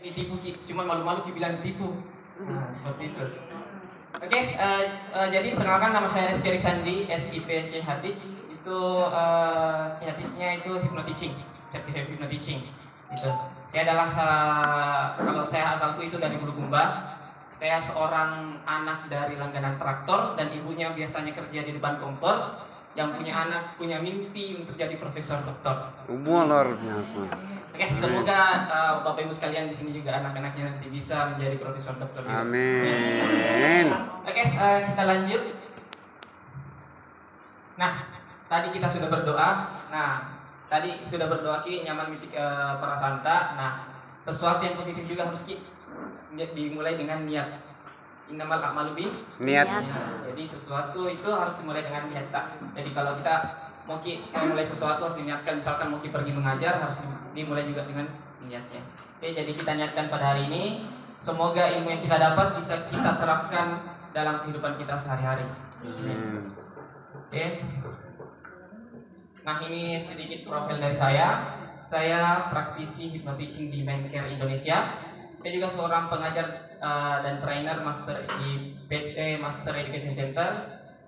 Ditipu Ki, cuma malu-malu Ki bilang ditipu. Nah, seperti itu. Oke, jadi perkenalkan nama saya Rizky Sandi, SIP CHTIC. Itu CHTIC-nya itu hypnoteaching, certified hypnoteaching. Itu. Saya adalah kalau saya asalku itu dari Bulukumba. Saya seorang anak dari langganan traktor dan ibunya biasanya kerja di depan kompor. Yang punya anak punya mimpi untuk jadi profesor doktor. Luar biasa. Oke, semoga Bapak Ibu sekalian di sini juga anak-anaknya nanti bisa menjadi profesor doktor. Amin. Oke, kita lanjut. Nah, tadi kita sudah berdoa. Tadi sudah berdoa Ki, nyaman mimpi para santa. Nah, sesuatu yang positif juga harus Ki dimulai dengan niat. Innamal a'malu Niat. Jadi sesuatu itu harus dimulai dengan niat. Jadi kalau kita mau mulai sesuatu harus diniatkan. Misalkan mau pergi mengajar harus dimulai juga dengan niatnya. Oke, jadi kita niatkan pada hari ini. Semoga ilmu yang kita dapat bisa kita terapkan dalam kehidupan kita sehari-hari. Oke. Nah, ini sedikit profil dari saya. Saya praktisi hypnoteaching di Mindcare Indonesia. Saya juga seorang pengajar dan trainer master di PT Master Education Center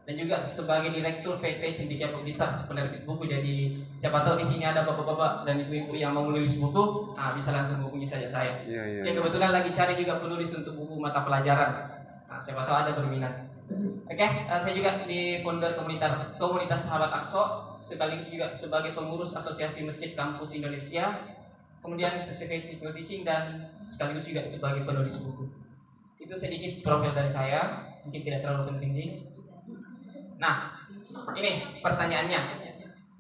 dan juga sebagai direktur PT Cendikia Publisher, penerbit buku. Jadi siapa tahu di sini ada bapak-bapak dan ibu-ibu yang mau menulis buku, bisa langsung hubungi saja saya. Ya, kebetulan lagi cari juga penulis untuk buku mata pelajaran. Siapa tahu ada berminat. Oke, saya juga di founder komunitas Sahabat Aqsa, sekaligus juga sebagai pengurus Asosiasi Masjid Kampus Indonesia, kemudian certified hypnoteaching dan sekaligus juga sebagai penulis buku. Itu sedikit profil dari saya, mungkin tidak terlalu penting sih. Nah, ini pertanyaannya.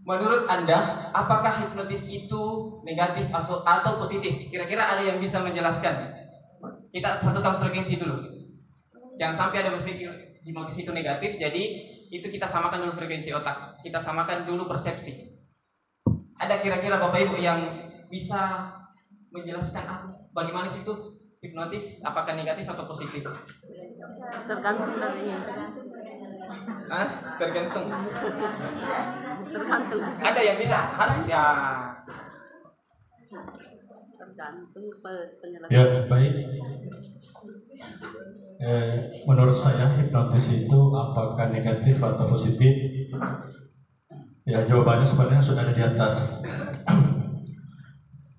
Menurut Anda, apakah hipnotis itu negatif atau positif? Kira-kira ada yang bisa menjelaskan? Kita satukan frekuensi dulu. Jangan sampai ada berpikir hipnotis itu negatif, jadi itu kita samakan dulu frekuensi otak. Kita samakan dulu persepsi. Ada kira-kira Bapak Ibu yang bisa menjelaskan bagaimana sih itu hipnotis, apakah negatif atau positif? Tergantung dari tergantung. Tergantung. Ada yang bisa, harus ya. Tergantung penjelasan. Ya, baik. Menurut saya hipnotis itu apakah negatif atau positif? Ya, jawabannya sebenarnya sudah ada di atas.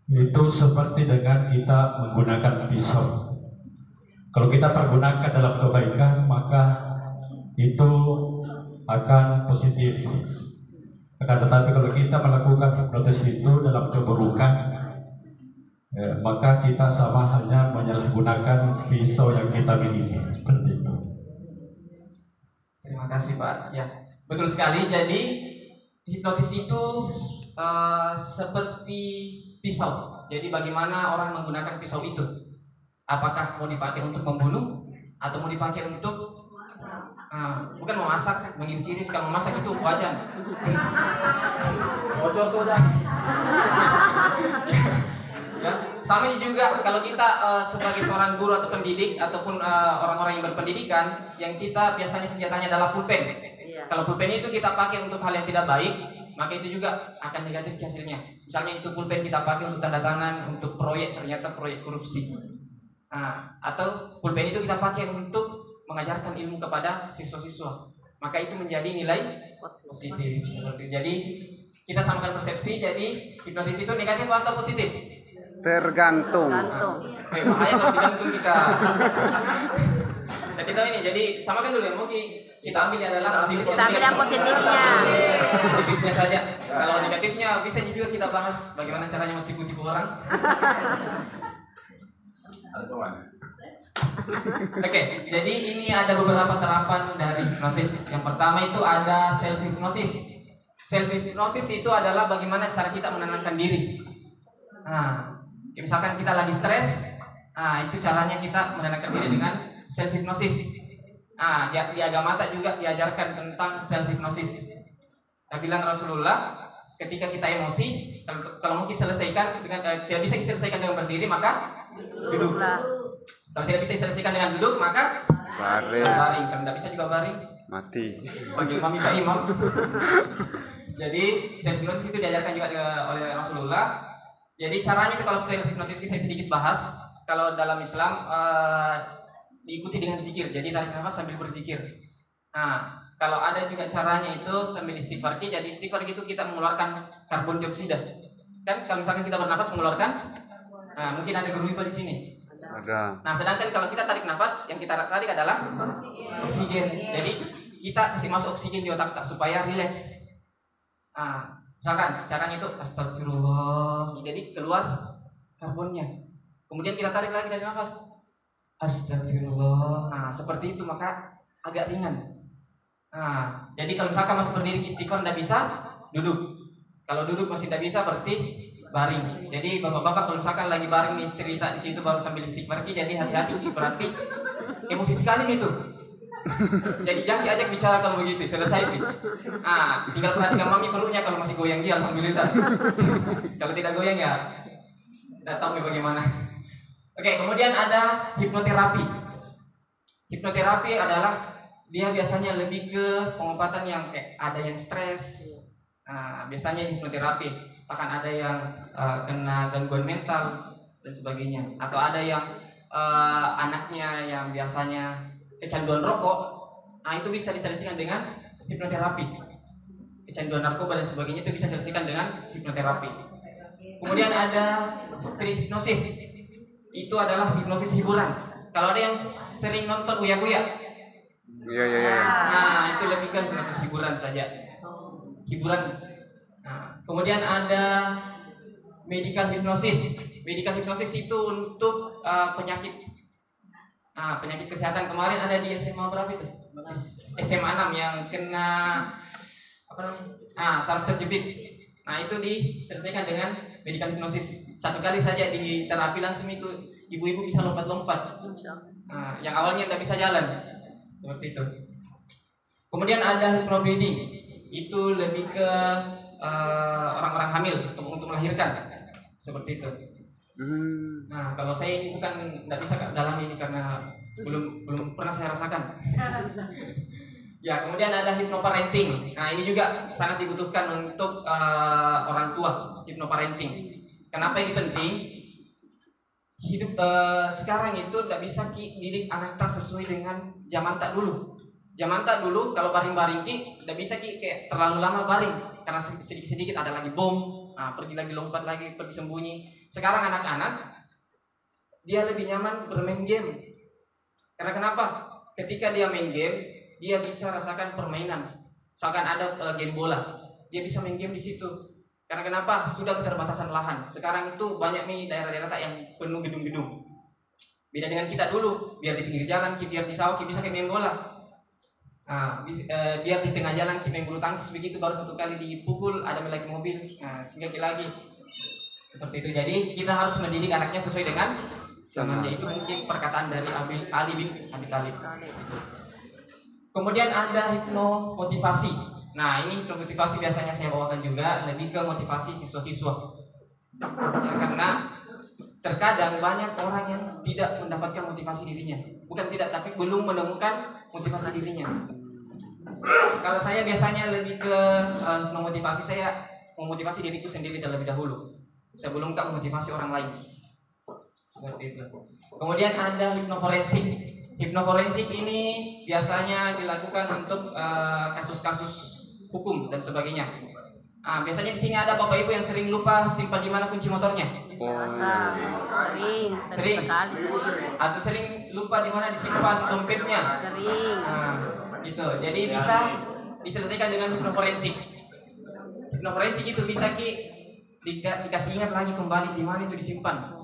Itu seperti dengan kita menggunakan pisau. Kalau kita pergunakan dalam kebaikan, maka itu akan positif. Akan tetapi kalau kita melakukan hipnotis itu dalam keburukan, maka kita sama halnya menyalahgunakan pisau yang kita miliki. Seperti itu. Terima kasih Pak. Ya, betul sekali. Jadi hipnotis itu seperti pisau. Jadi bagaimana orang menggunakan pisau itu? Apakah mau dipakai untuk membunuh atau mau dipakai untuk bukan memasak, mengiris-iris? Kalau memasak itu wajan. Bocor tuh dah. Ya, sama juga kalau kita sebagai seorang guru atau pendidik ataupun orang-orang yang berpendidikan, yang kita biasanya senjatanya adalah pulpen. Kalau pulpen itu kita pakai untuk hal yang tidak baik, maka itu juga akan negatif hasilnya. Misalnya itu pulpen kita pakai untuk tanda tangan, untuk proyek, ternyata proyek korupsi. Atau pulpen itu kita pakai untuk mengajarkan ilmu kepada siswa-siswa, maka itu menjadi nilai positif. Jadi kita samakan persepsi. Jadi hipnotis itu negatif atau positif? Tergantung. Bahaya kalau digantung kita. Jadi tahu ini. Jadi samakan dulu. Mau kita ambil adalah positif. Kita ambil yang positifnya. Positifnya saja. Kalau negatifnya bisa juga kita bahas bagaimana caranya mau tipu-tipu orang. Oke, jadi ini ada beberapa terapan dari hipnosis. Yang pertama itu ada self hypnosis. Self hypnosis itu adalah bagaimana cara kita menenangkan diri. Misalkan kita lagi stres, itu caranya kita menenangkan diri dengan self hypnosis. Di agama juga diajarkan tentang self hypnosis. Nah, bilang Rasulullah, ketika kita emosi, kalau mungkin selesaikan dengan tidak bisa diselesaikan dengan berdiri, maka duduk. Kalau tidak bisa diselesaikan dengan duduk, maka baring. Kalau tidak bisa juga baring, mati. Panggil mami Pak Imam. Jadi self hypnosis itu diajarkan juga oleh Rasulullah. Jadi caranya itu kalau self hypnosis saya sedikit bahas. kalau dalam Islam diikuti dengan zikir. Jadi tarik nafas sambil berzikir. Nah, kalau ada juga caranya itu sambil istighfar. Jadi istighfar itu kita mengeluarkan karbon dioksida. Kan kalau misalkan kita bernafas mengeluarkan, nah mungkin ada guru IPA di sini. Ada. Nah, sedangkan kalau kita tarik nafas, yang kita tarik adalah oksigen. Jadi kita kasih masuk oksigen di otak kita supaya rileks. Nah, misalkan caranya itu astagfirullah. Jadi keluar karbonnya. Kemudian kita tarik lagi dari nafas. Astagfirullah. Nah, seperti itu maka agak ringan. Nah, jadi kalau misalkan masih berdiri istighfar tidak bisa, duduk. Kalau duduk masih tidak bisa berarti baring. Jadi bapak-bapak kalau misalkan lagi baring nih cerita di situ baru sambil istighfar, jadi hati-hati berarti emosi sekali itu. Jadi jangan diajak bicara kalau begitu, selesai nih. Ah, tinggal perhatikan mami perutnya kalau masih goyang dia alhamdulillah. Kalau tidak goyang ya tidak tahu bagaimana. Oke, kemudian ada hipnoterapi. Hipnoterapi adalah dia biasanya lebih ke pengobatan yang kayak ada yang stres. Nah, biasanya di hipnoterapi akan ada yang kena gangguan mental dan sebagainya, atau ada yang anaknya yang biasanya kecanduan rokok. Nah, itu bisa diselesaikan dengan hipnoterapi. Kecanduan narkoba dan sebagainya itu bisa diselesaikan dengan hipnoterapi. Kemudian ada street hypnosis. Itu adalah hipnosis hiburan. Kalau ada yang sering nonton Uya-Buya, Iya. nah itu lebih ke hipnosis hiburan saja. Hiburan. Nah, kemudian ada medical hypnosis. Medical hypnosis itu untuk penyakit. Nah, penyakit kesehatan. Kemarin ada di SMA berapa itu? SMA 6 yang kena apa namanya? Saraf terjepit. Nah, itu diselesaikan dengan medical hypnosis. Satu kali saja di terapi langsung itu ibu-ibu bisa lompat-lompat. Nah, yang awalnya tidak bisa jalan. Seperti itu. Kemudian ada hypnobirthing. Itu lebih ke orang-orang hamil untuk melahirkan, seperti itu. Nah, kalau saya ini bukan tidak bisa dalam ini karena belum pernah saya rasakan. Ya, kemudian ada hypnoparenting. Nah, ini juga sangat dibutuhkan untuk orang tua, hypnoparenting. Kenapa ini penting? Hidup sekarang itu tidak bisa didik anak tak sesuai dengan zaman tak dulu. Zaman tak dulu kalau baring-baring tidak bisa kayak terlalu lama baring karena sedikit-sedikit ada lagi bom, pergi lagi lompat lagi, pergi sembunyi. Sekarang anak-anak dia lebih nyaman bermain game. Karena kenapa? Ketika dia main game, dia bisa rasakan permainan. Misalkan ada game bola, dia bisa main game di situ. Karena kenapa? Sudah keterbatasan lahan. Sekarang itu banyak nih daerah-daerah yang penuh gedung-gedung. Beda dengan kita dulu, biar di pinggir jalan, biar di sawah bisa main bola. Biar di tengah jalan kita main bulu tangkis, begitu baru satu kali dipukul ada lagi mobil, sehingga lagi seperti itu. Jadi kita harus mendidik anaknya sesuai dengan zamannya. Itu mungkin perkataan dari Ali bin Abi Thalib. Kemudian ada hipnomotivasi. Nah, ini hipnomotivasi biasanya saya bawakan juga lebih ke motivasi siswa-siswa. Ya, karena terkadang banyak orang yang tidak mendapatkan motivasi dirinya. Bukan tidak, tapi belum menemukan motivasi dirinya. Kalau saya biasanya lebih ke memotivasi, saya memotivasi diriku sendiri terlebih dahulu sebelum memotivasi orang lain. Seperti itu. Kemudian ada hipnoforensik. Hipnoforensik ini biasanya dilakukan untuk kasus-kasus hukum dan sebagainya. Biasanya di sini ada bapak ibu yang sering lupa simpan di mana kunci motornya. Sering sekali. Atau sering lupa di mana disimpan dompetnya. Sering. Gitu. Jadi bisa diselesaikan dengan hipnoforensik. Hipnoforensik itu bisa dikasih ingat lagi kembali di mana itu disimpan.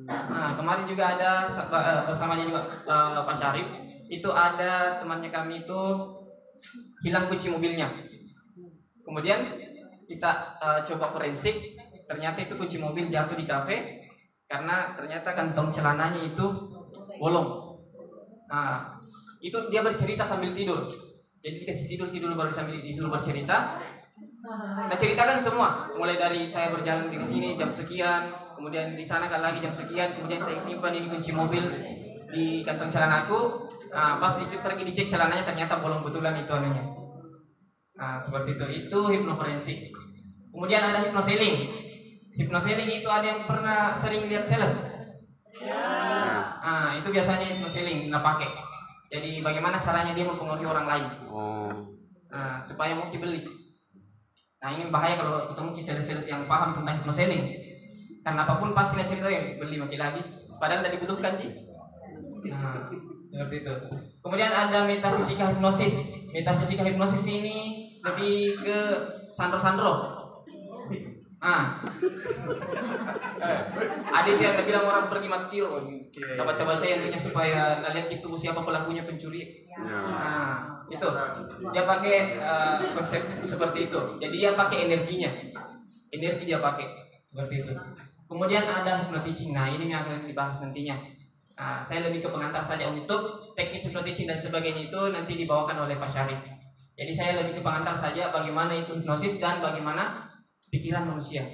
Nah, kemarin juga ada bersamanya juga Pak Syarif. Itu ada temannya kami itu hilang kunci mobilnya. Kemudian kita coba forensik, ternyata itu kunci mobil jatuh di kafe karena ternyata kantong celananya itu bolong. Nah, itu dia bercerita sambil tidur. Jadi dikasih tidur baru sambil disuruh bercerita. Nah, ceritakan semua, mulai dari saya berjalan di sini jam sekian, kemudian di sana kan lagi jam sekian, kemudian saya simpan ini kunci mobil di kantong celanaku. Nah, pas pergi dicek celananya ternyata bolong betulan itu anunya. Nah, seperti itu. Itu hipnoforensik. Kemudian ada hipnoseling. Hipnoseling itu ada yang pernah sering lihat sales. itu biasanya hypnosealing kita pakai. Jadi bagaimana caranya dia mempengaruhi orang lain. Oh. Nah, supaya mau beli. Nah, ini bahaya kalau ketemu sales-sales yang paham tentang hypnosealing. Karena apapun pasti nggak ceritain beli makin lagi. Padahal tidak dibutuhkan sih. Nah, seperti itu. Kemudian ada metafisika hipnosis. Metafisika hipnosis ini lebih ke sandro-sandro. Ada itu yang bilang orang pergi mati loh. Kita baca-baca yang punya supaya lihat itu siapa pelakunya pencuri. Nah, itu dia pakai konsep seperti itu. Jadi dia pakai energinya, energi dia pakai seperti itu. Kemudian ada hypnoticing. Nah, ini yang akan dibahas nantinya. Nah, saya lebih ke pengantar saja untuk teknik hypnoticing dan sebagainya itu nanti dibawakan oleh Pak Syarif. Jadi saya lebih ke pengantar saja bagaimana itu hipnosis dan bagaimana pikiran manusia.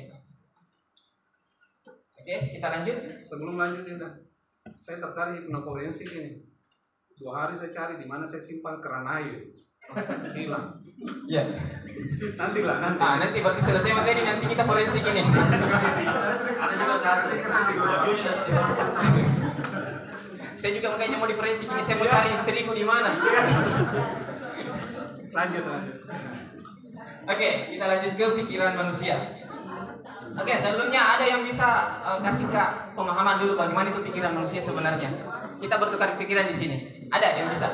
Oke, kita lanjut. Sebelum lanjut Dinda, saya tertarik hipnoforensik ini. 2 hari saya cari di mana saya simpan keran air. Hilang. Iya. Nanti lah, nanti. Nah, nanti berarti selesai materi nanti kita forensik ini. Saya juga makanya mau di forensik ini, saya mau cari istriku di mana. Lanjut. Oke, kita lanjut ke pikiran manusia. Oke, sebelumnya ada yang bisa kasih Kak pemahaman dulu bagaimana itu pikiran manusia sebenarnya. Kita bertukar pikiran di sini. Ada yang bisa?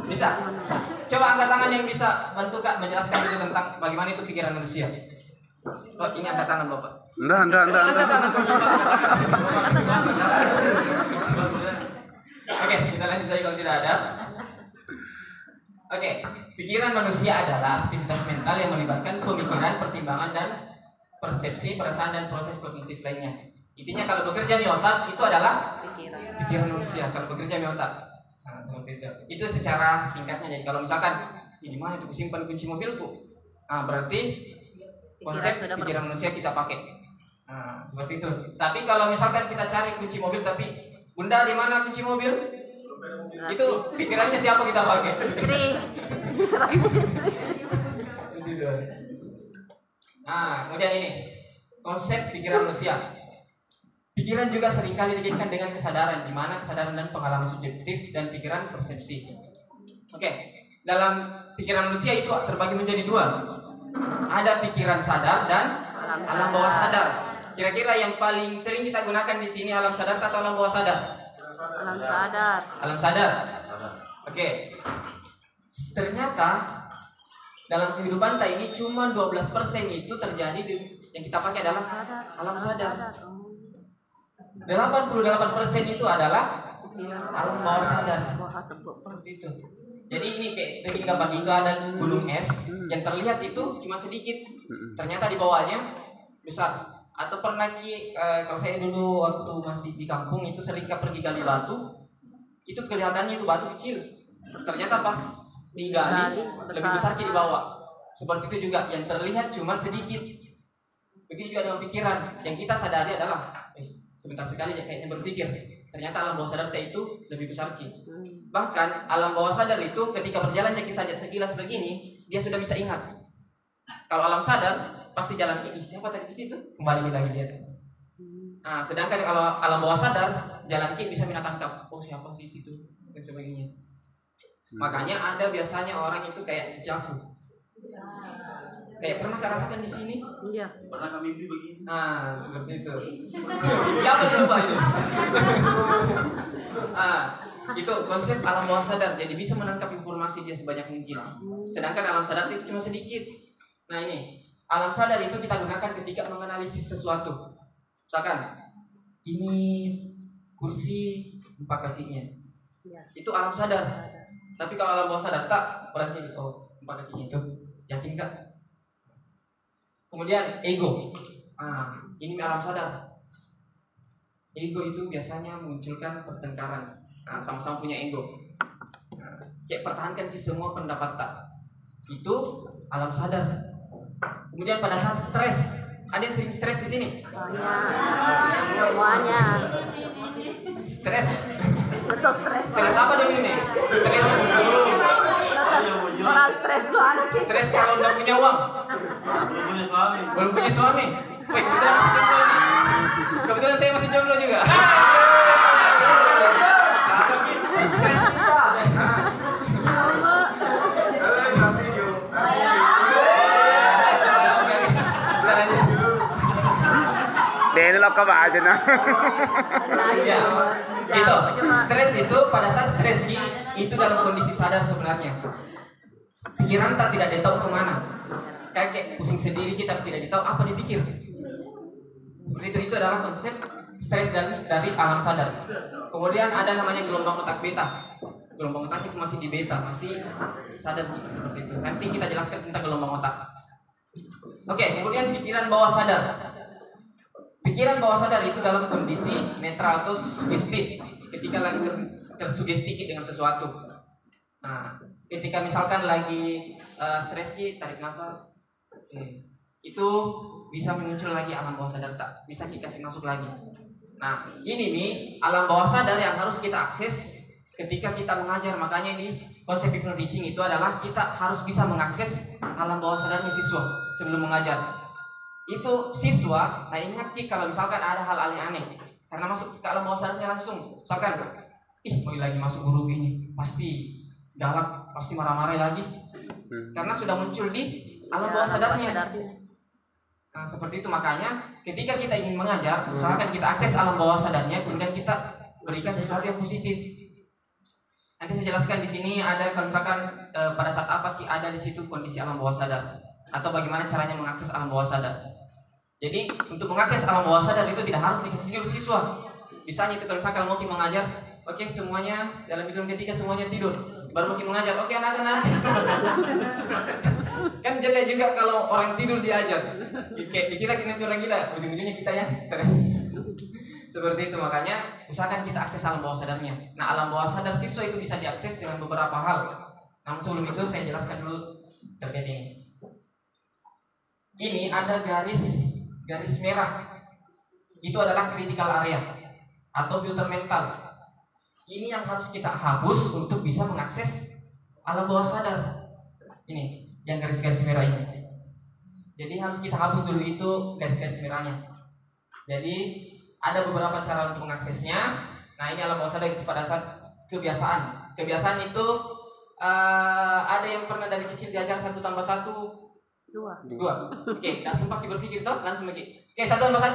Bisa. Coba angkat tangan yang bisa bantu Kak menjelaskan dulu tentang bagaimana itu pikiran manusia. Oh, ini angkat tangan Bapak. Enggak. Angkat tangan Bapak. Oke, kita lanjut saja kalau tidak ada. Oke, pikiran manusia adalah aktivitas mental yang melibatkan pemikiran, pertimbangan, dan persepsi, perasaan, dan proses kognitif lainnya. Intinya kalau bekerja di otak itu adalah pikiran manusia. Kalau bekerja di otak, nah, seperti itu. Itu secara singkatnya. Jadi kalau misalkan, di mana itu kusimpan kunci mobilku? Nah, berarti konsep pikiran manusia kita pakai. Nah, seperti itu. Tapi kalau misalkan kita cari kunci mobil, tapi Bunda di mana kunci mobil? Itu pikirannya siapa kita pakai? Istri. Nah, kemudian ini konsep pikiran manusia. Pikiran juga seringkali dikaitkan dengan kesadaran, di mana kesadaran dan pengalaman subjektif dan pikiran persepsi. Oke, dalam pikiran manusia itu terbagi menjadi 2. Ada pikiran sadar dan alam bawah sadar. Kira-kira yang paling sering kita gunakan di sini alam sadar atau alam bawah sadar? Alam sadar. Alam sadar. Oke. Ternyata dalam kehidupan kita ini cuma 12% itu terjadi yang kita pakai adalah alam sadar. 88% itu adalah alam bawah sadar. Seperti itu. Jadi ini kayak begini kapan itu ada gunung es yang terlihat itu cuma sedikit, ternyata di bawahnya besar. Atau pernah kalau saya dulu waktu masih di kampung itu sering pergi gali batu, itu kelihatannya itu batu kecil, ternyata pas digali lebih besar di bawah. Seperti itu juga yang terlihat cuma sedikit. Begitu juga dengan pikiran yang kita sadari adalah sebentar sekali ya kayaknya berpikir, ternyata alam bawah sadar kita itu lebih besar ki. Bahkan alam bawah sadar itu ketika berjalan kaki saja sekilas begini dia sudah bisa ingat. Kalau alam sadar pasti jalan ki, siapa tadi di situ? Kembali lagi lihat. Nah, sedangkan kalau alam bawah sadar jalan ki bisa kita tangkap. Oh, siapa sih situ dan sebagainya. Makanya ada biasanya orang itu kayak dejavu. Kayak pernah rasakan di sini? Iya. Pernah kami mimpi begini. Nah, seperti itu. Ya apa lupa itu? Itu konsep alam bawah sadar. Jadi bisa menangkap informasi dia sebanyak mungkin. Sedangkan alam sadar itu cuma sedikit. Nah, ini alam sadar itu kita gunakan ketika menganalisis sesuatu. Misalkan ini kursi 4 kakinya. Itu alam sadar. Tapi kalau alam bawah sadar tak berarti 4 kakinya itu. Yakin Kak? Kemudian ego. Ini alam sadar. Ego itu biasanya munculkan pertengkaran. Sama-sama punya ego. Kayak pertahankan di semua pendapat tak. Itu alam sadar. Kemudian pada saat stres, ada yang sering stres di sini? Banyak. Semuanya. Stres. Betul stres. Stres apa dulu ini? Stres. Orang stres banget. Stres kalau nggak punya uang. Belum punya suami. Belum punya suami. Wih, kebetulan masih jomblo ini. Kebetulan saya masih jomblo Dene lo ka ba na. Ya, itu stres itu pada saat stres itu dalam kondisi sadar sebenarnya. Pikiran tak tidak ditahu kemana. Kayak pusing sendiri kita tidak ditahu apa dipikir. Seperti itu adalah konsep stres dari alam sadar. Kemudian ada namanya gelombang otak beta. Gelombang otak itu masih di beta, masih sadar seperti itu. Nanti kita jelaskan tentang gelombang otak. Oke, kemudian pikiran bawah sadar. Pikiran bawah sadar itu dalam kondisi netral atau sugestif. Ketika lagi tersugesti dengan sesuatu. Nah, ketika misalkan lagi stres tarik nafas, itu bisa muncul lagi alam bawah sadar, tak bisa kita kasih masuk lagi. Nah, ini nih alam bawah sadar yang harus kita akses ketika kita mengajar. Makanya di konsep hypno teaching itu adalah kita harus bisa mengakses alam bawah sadarnya siswa sebelum mengajar. Itu siswa, nah ingat kalau misalkan ada hal-hal yang aneh, karena masuk ke alam bawah sadarnya langsung, misalkan, mau lagi masuk guru ini, pasti galak, pasti marah-marah lagi, karena sudah muncul di alam bawah sadarnya. Nah, seperti itu. Makanya ketika kita ingin mengajar, usahakan kita akses alam bawah sadarnya, kemudian kita berikan sesuatu yang positif. Nanti saya jelaskan di sini ada kalau misalkan pada saat apa ada di situ kondisi alam bawah sadar, atau bagaimana caranya mengakses alam bawah sadar. Jadi untuk mengakses alam bawah sadar itu tidak harus dikasih dulu siswa. Misalnya itu kalau misalkan mau mengajar, oke semuanya dalam hitungan ketiga semuanya tidur, baru mau mengajar, oke anak-anak. Kan jelek juga kalau orang tidur diajar. Dikira kita orang gila, ujung-ujungnya kita yang stres. Seperti itu. Makanya usahakan kita akses alam bawah sadarnya. Nah, alam bawah sadar siswa itu bisa diakses dengan beberapa hal. Namun sebelum itu saya jelaskan dulu terkait ini. Ini ada garis merah. Itu adalah critical area atau filter mental. Ini yang harus kita hapus untuk bisa mengakses alam bawah sadar. Ini yang garis-garis merah ini. Jadi harus kita hapus dulu itu garis-garis merahnya. Jadi ada beberapa cara untuk mengaksesnya. Nah, ini alam bawah sadar itu pada saat kebiasaan. Kebiasaan itu ada yang pernah dari kecil diajar 1 tambah 1 2. Oke, nggak sempat berpikir toh, langsung begini. Oke, 1 tambah 1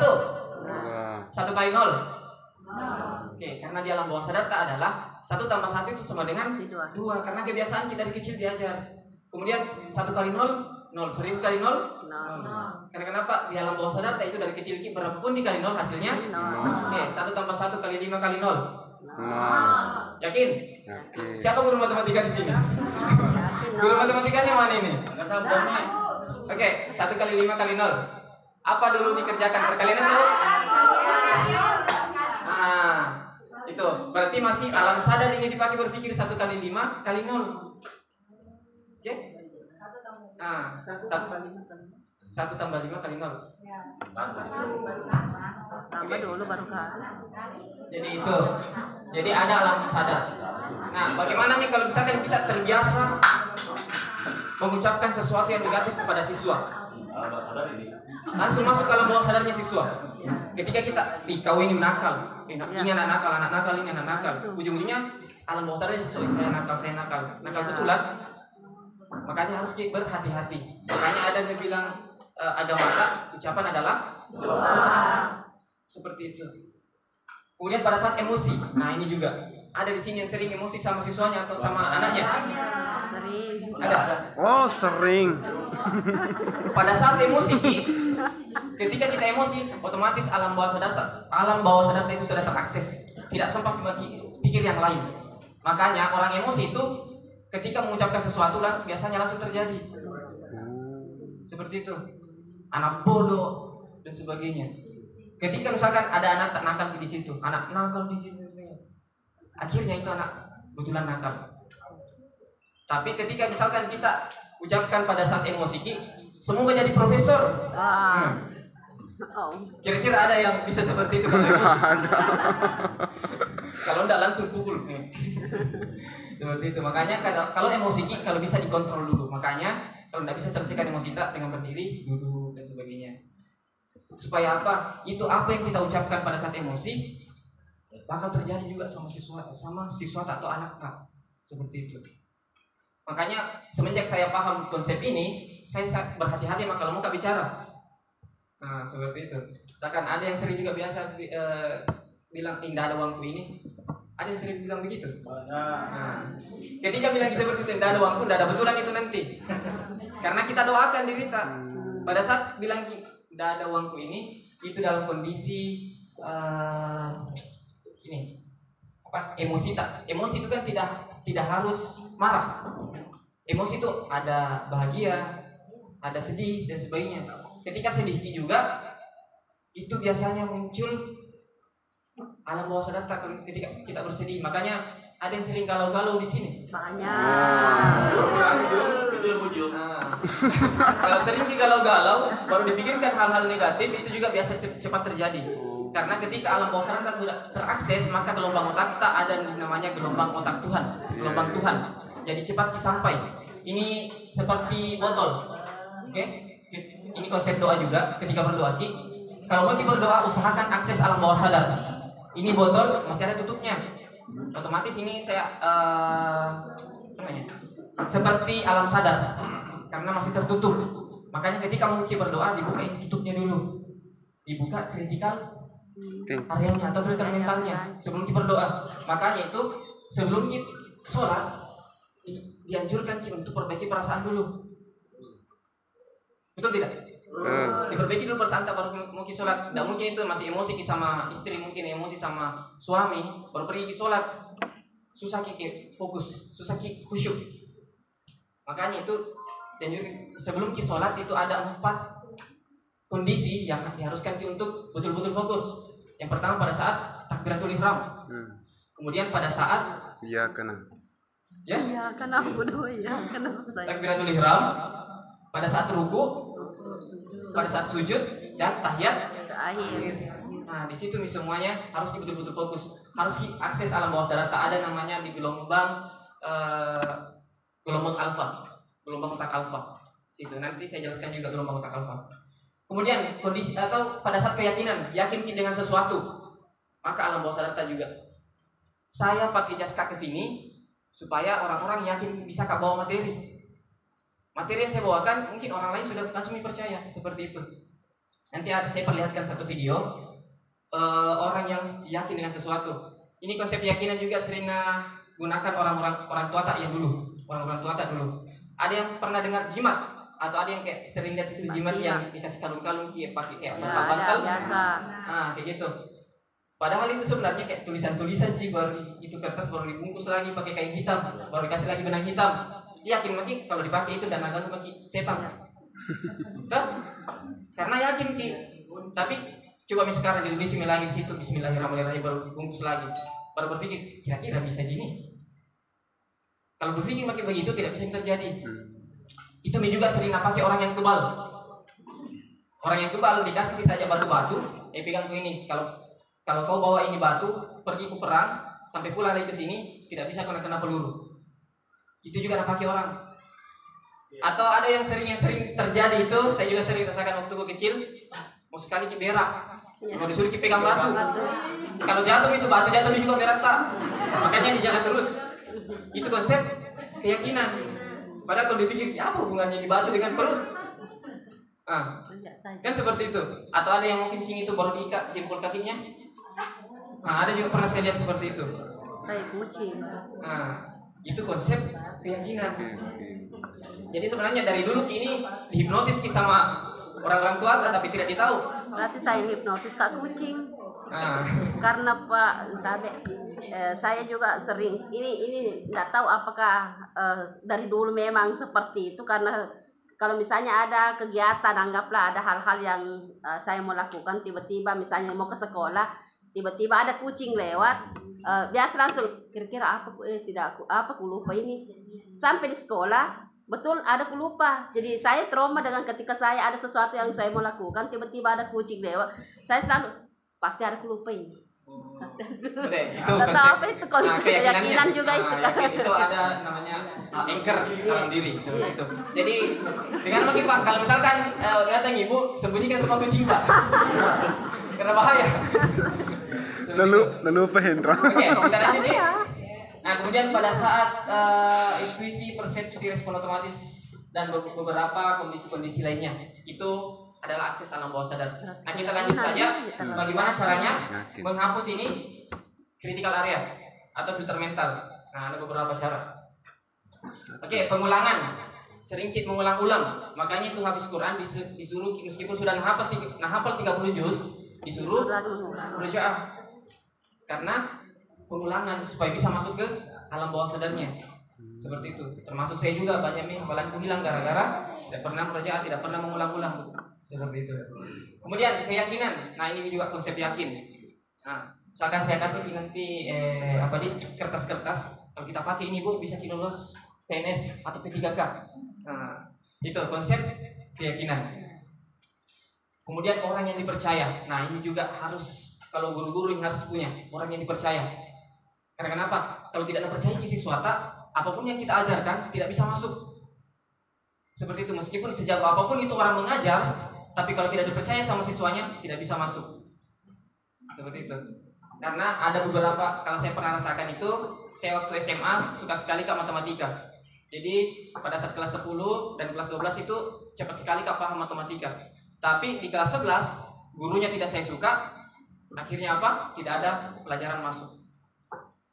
1 kali 0. Oke, karena di alam bawah sadar tak adalah 1 tambah 1 itu sama dengan 2. Karena kebiasaan kita dari kecil diajar. Kemudian 1 kali 0 0, 1000 kali 0 0. Karena kenapa di alam bawah sadar tak itu dari kecil berapapun dikali 0 hasilnya 0. Oke, 1 tambah 1 kali 5 kali 0 0. Yakin? Siapa guru matematika di sini? Guru matematikanya mana ini? Oke, 1 kali 5 kali 0. Apa dulu dikerjakan? Perkalian itu? Nah, itu berarti masih alam sadar ini dipakai berpikir 1 kali 5 kali 0. Oke? Nah, 1 tambah 5 kali 0. Tambah dulu baru kan. Jadi itu. Jadi ada alam sadar. Nah, bagaimana nih kalau misalkan kita terbiasa mengucapkan sesuatu yang negatif kepada siswa? Langsung masuk ke alam bawah sadarnya siswa. Ketika kita kau ini nakal, ini anak nakal, ini anak nakal. Ujung-ujungnya alam bawah sadarnya siswa, saya nakal, nakal betulan. Makanya harus berhati-hati. Makanya ada yang bilang agama tak, ucapan adalah seperti itu. Kemudian pada saat emosi, nah ini juga ada di sini yang sering emosi sama siswanya atau sama anaknya. Ada. Oh, sering. Pada saat emosi, ketika kita emosi, otomatis alam bawah sadar itu sudah terakses, tidak sempat pikir yang lain. Makanya orang emosi itu ketika mengucapkan sesuatu lah biasanya langsung terjadi. Seperti itu. Anak bodoh dan sebagainya. Ketika misalkan ada anak tak nakal di situ, anak nakal di situ, akhirnya itu anak betulan nakal. Tapi ketika misalkan kita ucapkan pada saat emosi, semoga jadi profesor. Kira-kira ada yang bisa seperti itu kalau emosi? Kalau enggak langsung pukul. Seperti itu. Makanya kalau emosi kalau bisa dikontrol dulu. Makanya kalau enggak bisa selesaikan emosi kita dengan berdiri, duduk dan sebagainya. Supaya apa? Itu apa yang kita ucapkan pada saat emosi bakal terjadi juga sama siswa atau anak tak. Seperti itu. Makanya semenjak saya paham konsep ini, saya berhati-hati kalau mau bicara. Nah, seperti itu. Misalkan ada yang sering juga biasa bilang tidak ada uangku ini. Ada yang sering bilang begitu. Nah, ketika bilang seperti itu tidak ada uangku, tidak ada betulan itu nanti. Karena kita doakan diri kita. Pada saat bilang tidak ada uangku ini, itu dalam kondisi ini apa? Emosi tak? Emosi itu kan tidak harus marah. Emosi itu ada bahagia, ada sedih dan sebagainya. Ketika sedih juga itu biasanya muncul alam bawah sadar ketika kita bersedih. Makanya ada yang sering galau-galau di sini. Banyak. Kalau sering digalau-galau, baru dipikirkan hal-hal negatif, itu juga biasa cepat terjadi. Karena ketika alam bawah sadar sudah terakses, maka gelombang otak kita ada yang namanya gelombang otak Tuhan, gelombang Tuhan. Jadi cepat disampai. Ini seperti botol. Oke? Ini konsep doa juga. Ketika berdoa, kalau mau kita berdoa, usahakan akses alam bawah sadar. Ini botol masih ada tutupnya. Otomatis ini saya seperti alam sadar karena masih tertutup. Makanya ketika mau kita berdoa, dibuka ini tutupnya dulu. Dibuka kritikal areanya atau filter mentalnya sebelum kita berdoa. Makanya itu sebelum kita sholat dianjurkan kita untuk perbaiki perasaan dulu. Betul tidak? Diperbaiki dulu perasaan baru mungkin sholat. Tidak mungkin itu masih emosi sama istri, mungkin emosi sama suami baru pergi sholat. Susah fokus, susah khusyuk. Makanya itu sebelum kita sholat itu ada 4 kondisi yang diharuskan kita untuk betul-betul fokus. Yang pertama pada saat takbiratul ihram. Kemudian pada saat Iya kena. Ya, karena aku karena takbiratul ihram, pada saat ruku, pada saat sujud dan tahiyat akhir. Nah, di situ semuanya harus betul-betul fokus. Harus akses alam bawah sadar. Tak ada namanya di gelombang alfa, gelombang otak alfa. Situ nanti saya jelaskan juga gelombang otak alfa. Kemudian kondisi atau pada saat keyakinan, yakin dengan sesuatu, maka alam bawah sadar tak juga. Saya pakai jaska ke sini supaya orang-orang yakin bisa bawa materi. Materi yang saya bawakan mungkin orang lain sudah langsung percaya seperti itu. Nanti saya perlihatkan satu video orang yang yakin dengan sesuatu. Ini konsep keyakinan juga sering gunakan orang tua tak yang dulu, orang tua tak dulu. Ada yang pernah dengar jimat atau ada yang kayak sering lihat itu jimat yang dikasih kalung-kalung pakai kayak bantal-bantal. Nah, kayak gitu. Padahal itu sebenarnya kayak tulisan-tulisan sih, baru itu kertas baru dibungkus lagi pakai kain hitam, baru dikasih lagi benang hitam. Yakin maki kalau dipakai itu dan agak maki setan. Karena yakin ki. Tapi coba sekarang ditulis lagi di situ Bismillahirrahmanirrahim baru dibungkus lagi. Baru berpikir kira-kira bisa gini. Kalau berpikir maki begitu tidak bisa terjadi. Itu juga sering pakai orang yang kebal. Orang yang kebal dikasih saja batu-batu, pegang ke ini. Kalau kau bawa ini batu, pergi ke perang, sampai pulang lagi ke sini, tidak bisa kena peluru. Itu juga pakai orang. Atau ada yang sering terjadi itu, saya juga sering rasakan waktu gue kecil, mau sekali berak, mau disuruh pegang batu. Kalau jatuh itu batu jatuhnya juga berak tak. Makanya dijaga terus. Itu konsep keyakinan. Padahal kalau dipikir, apa hubungannya ini batu dengan perut? Kan seperti itu. Atau ada yang mungkin cing itu baru diikat jempol kakinya. Nah, ada juga pernah saya lihat seperti itu. Nah, itu konsep keyakinan. Jadi sebenarnya dari dulu ini dihipnotis sama orang-orang tua tapi tidak ditahu. Berarti saya hipnotis Kak kucing. Karena Pak saya juga sering ini nggak tahu apakah dari dulu memang seperti itu, karena kalau misalnya ada kegiatan, anggaplah ada hal-hal yang saya mau lakukan, tiba-tiba misalnya mau ke sekolah, tiba-tiba ada kucing lewat, biasa langsung kira-kira apa aku lupa ini. Sampai di sekolah betul ada aku lupa. Jadi saya trauma dengan ketika saya ada sesuatu yang saya mau lakukan, tiba-tiba ada kucing lewat, saya selalu pasti ada aku lupa ini. Itu konsep keyakinan juga itu kan. Itu ada namanya anchor dalam diri seperti itu. Jadi dengan lagi Pak, kalau misalkan datang ibu, sembunyikan semua kucing Pak. Karena bahaya. Lalu Hendra. Oke, kita lanjut nih. Nah, kemudian pada saat intuisi, persepsi, respon otomatis dan beberapa kondisi-kondisi lainnya itu adalah akses alam bawah sadar. Nah, kita lanjut saja bagaimana caranya menghapus ini critical area atau filter mental. Nah, ada beberapa cara. Oke, pengulangan. Sering kita mengulang-ulang. Makanya itu hafiz Quran disuruh meskipun sudah hafal 30 juz, disuruh berdoa. Karena pengulangan supaya bisa masuk ke alam bawah sadarnya. Seperti itu. Termasuk saya juga banyak hafalanku hilang gara-gara tidak pernah berdoa, tidak pernah mengulang-ulang. Seperti itu. Kemudian keyakinan. Nah, ini juga konsep yakin. Nah, misalkan saya kasih nanti kertas-kertas, kalau kita pakai ini Bu bisa lulus PNS atau P3K. Nah, itu konsep keyakinan. Kemudian orang yang dipercaya. Nah, ini juga harus, kalau guru-guru yang harus punya orang yang dipercaya. Karena kenapa? Kalau tidak percaya ke siswa, apapun yang kita ajarkan tidak bisa masuk. Seperti itu, meskipun sejago apapun itu orang mengajar, tapi kalau tidak dipercaya sama siswanya tidak bisa masuk. Seperti itu. Karena ada beberapa, kalau saya pernah rasakan itu, saya waktu SMA suka sekali ke matematika. Jadi pada saat kelas 10 dan kelas 12 itu cepat sekali paham matematika. Tapi di kelas 11 gurunya tidak saya suka. Akhirnya apa? Tidak ada pelajaran masuk.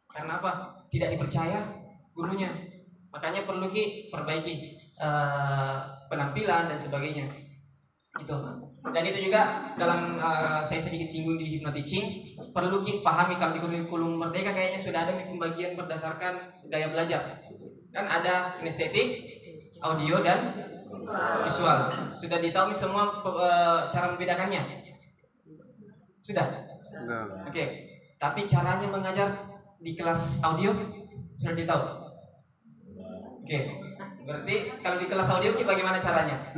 Karena apa? Tidak dipercaya gurunya. Makanya perlu perbaiki penampilan dan sebagainya. Itu. Dan itu juga dalam saya sedikit singgung di hypnoteaching, perlu pahami kalau di kurikulum Merdeka kayaknya sudah ada pembagian berdasarkan gaya belajar. Kan ada kinestetik, audio dan visual. Sudah ditahu semua cara membedakannya? Sudah? Oke. Tapi caranya mengajar di kelas audio sudah ditahu? Oke. Berarti kalau di kelas audio bagaimana caranya?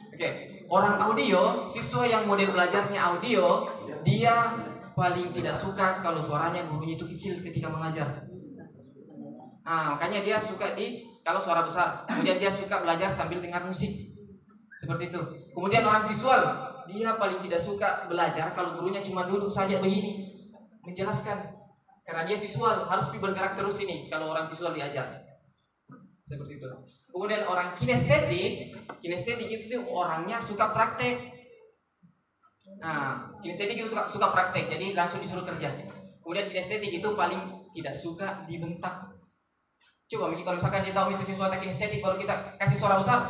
Oke. Orang audio, siswa yang model belajarnya audio, dia paling tidak suka kalau suaranya gurunya itu kecil ketika mengajar. Nah, makanya dia suka kalau suara besar. Kemudian dia suka belajar sambil dengar musik. Seperti itu. Kemudian orang visual, dia paling tidak suka belajar kalau gurunya cuma duduk saja begini menjelaskan. Karena dia visual, harus bergerak terus ini kalau orang visual diajar. Seperti itu. Kemudian orang kinestetik itu orangnya suka praktek. Nah, kinestetik itu suka praktek, jadi langsung disuruh kerja. Kemudian kinestetik itu paling tidak suka dibentak. Coba kalau misalkan dia tahu itu siswa kinestetik baru kita kasih suara besar,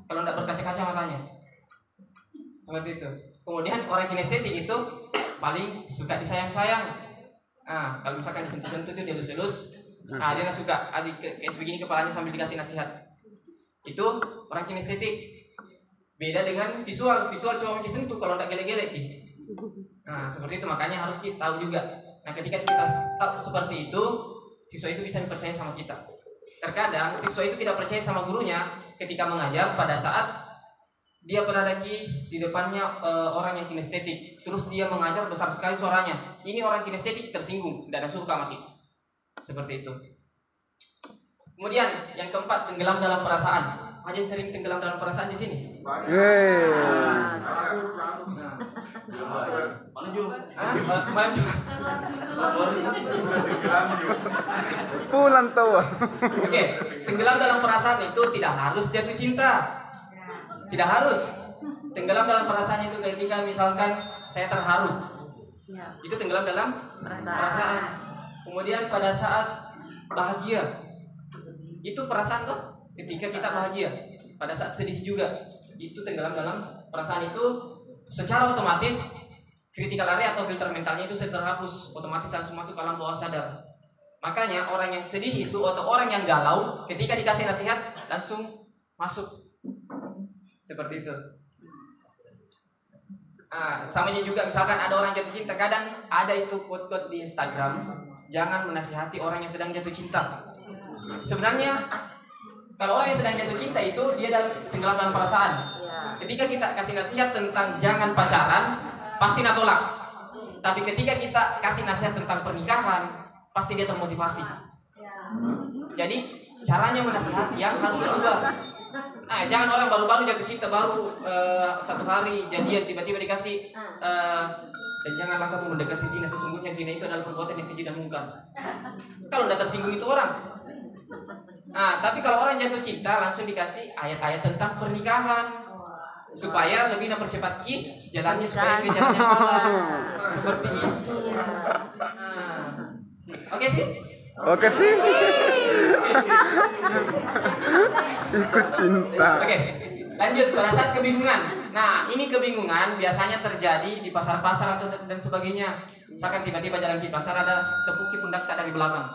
kalau tidak berkaca-kaca matanya. Seperti itu. Kemudian orang kinestetik itu paling suka disayang-sayang. Nah, kalau misalkan disentuh-sentuh itu dia elus-elus. Nah, dia suka kayak begini kepalanya sambil dikasih nasihat. Itu orang kinestetik. Beda dengan visual cuma disentuh kalau tidak gelek-gelek. Nah, seperti itu makanya harus kita tahu juga. Nah, ketika kita tahu seperti itu, siswa itu bisa dipercaya sama kita. Terkadang siswa itu tidak percaya sama gurunya ketika mengajar pada saat dia berada di depannya orang yang kinestetik. Terus dia mengajar besar sekali suaranya. Ini orang kinestetik tersinggung, tidak ada suka mati. Seperti itu. Kemudian yang keempat, tenggelam dalam perasaan. Ada yang sering tenggelam dalam perasaan di sini? Pulang tahu. Oke, tenggelam dalam perasaan itu tidak harus jatuh cinta. Tidak harus. Tenggelam dalam perasaan itu ketika misalkan saya terharu. Itu tenggelam dalam perasaan. Kemudian pada saat bahagia, itu perasaan tuh ketika kita bahagia. Pada saat sedih juga, itu tenggelam dalam perasaan. Itu secara otomatis critical area atau filter mentalnya itu terhapus, otomatis langsung masuk alam bawah sadar. Makanya orang yang sedih itu atau orang yang galau ketika dikasih nasihat langsung masuk. Seperti itu. Samanya juga misalkan ada orang jatuh cinta, kadang ada itu quote-quote di Instagram, jangan menasihati orang yang sedang jatuh cinta. Sebenarnya kalau orang yang sedang jatuh cinta itu dia tenggelam dalam perasaan. Ketika kita kasih nasihat tentang jangan pacaran, pasti nak tolak. Tapi ketika kita kasih nasihat tentang pernikahan, pasti dia termotivasi. Jadi caranya menasihati yang harus berubah. Nah, jangan orang baru-baru jatuh cinta, baru 1 hari jadian tiba-tiba dikasih dan janganlah kamu mendekati zina, sesungguhnya zina itu adalah perbuatan yang keji dan mungkar. Kalau tidak tersinggung itu orang, Nah, tapi kalau orang jatuh cinta langsung dikasih ayat-ayat tentang pernikahan supaya lebih mempercepat jalannya supaya ke jalannya halal. Seperti itu. Nah. Oke sih? Oke sih. Ikut cinta. Oke. Lanjut pada saat kebingungan. Nah, ini kebingungan biasanya terjadi di pasar-pasar atau dan sebagainya. Misalkan tiba-tiba jalan di pasar ada tepuk pundak tak dari belakang.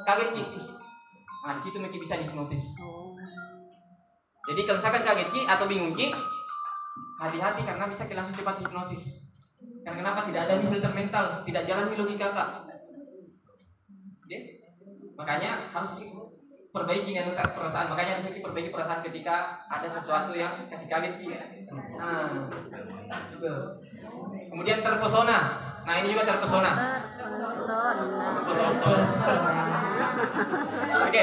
Kaget Ki. Nah, di situ Ki bisa dihipnotis. Jadi kalau misalkan kaget Ki atau bingung Ki, hati-hati karena bisa Ki langsung cepat hipnosis. Karena kenapa? Tidak ada filter mental, tidak jalan logika Kak. Oke? Makanya harus perbaiki perasaan. Makanya harus perbaiki perasaan ketika ada sesuatu yang kasih kaget Ki. Nah, itu. Kemudian terpesona. Nah, ini juga terpesona. Oke.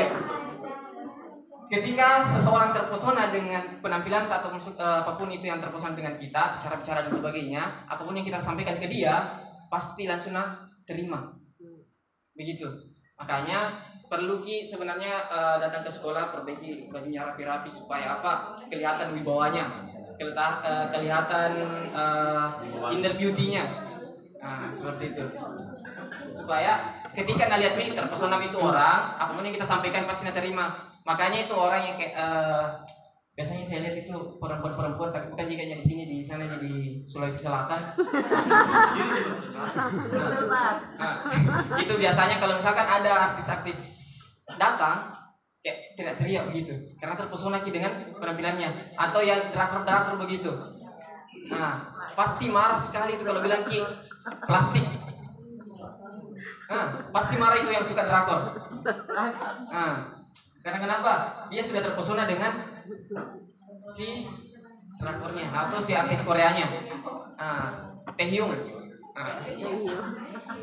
Ketika seseorang terpesona dengan penampilan atau apapun itu yang terpesona dengan kita, cara bicara dan sebagainya, apapun yang kita sampaikan ke dia, pasti langsung terima. Begitu. Makanya perlu Ki sebenarnya datang ke sekolah, perbaiki bajunya rapi-rapi supaya apa? Kelihatan wibawanya, kelihatan inner beauty-nya. Nah, seperti itu. Supaya ketika lihat nih terpesona itu orang, apapun yang kita sampaikan pasti terima. Makanya itu orang yang kayak biasanya saya lihat itu perempuan-perempuan, tapi bukan jika di sini, di sana di Sulawesi Selatan. Nah, itu biasanya kalau misalkan ada artis-artis datang kayak teriak-teriak begitu karena terpesona Ki dengan penampilannya, atau yang drakor-drakor begitu. Nah, pasti marah sekali itu kalau bilang Ki plastik. Nah, pasti marah itu yang suka drakor. Nah, karena kenapa? Dia sudah terpesona dengan si drakornya atau si artis Koreanya. Nah, Taehyung. Nah.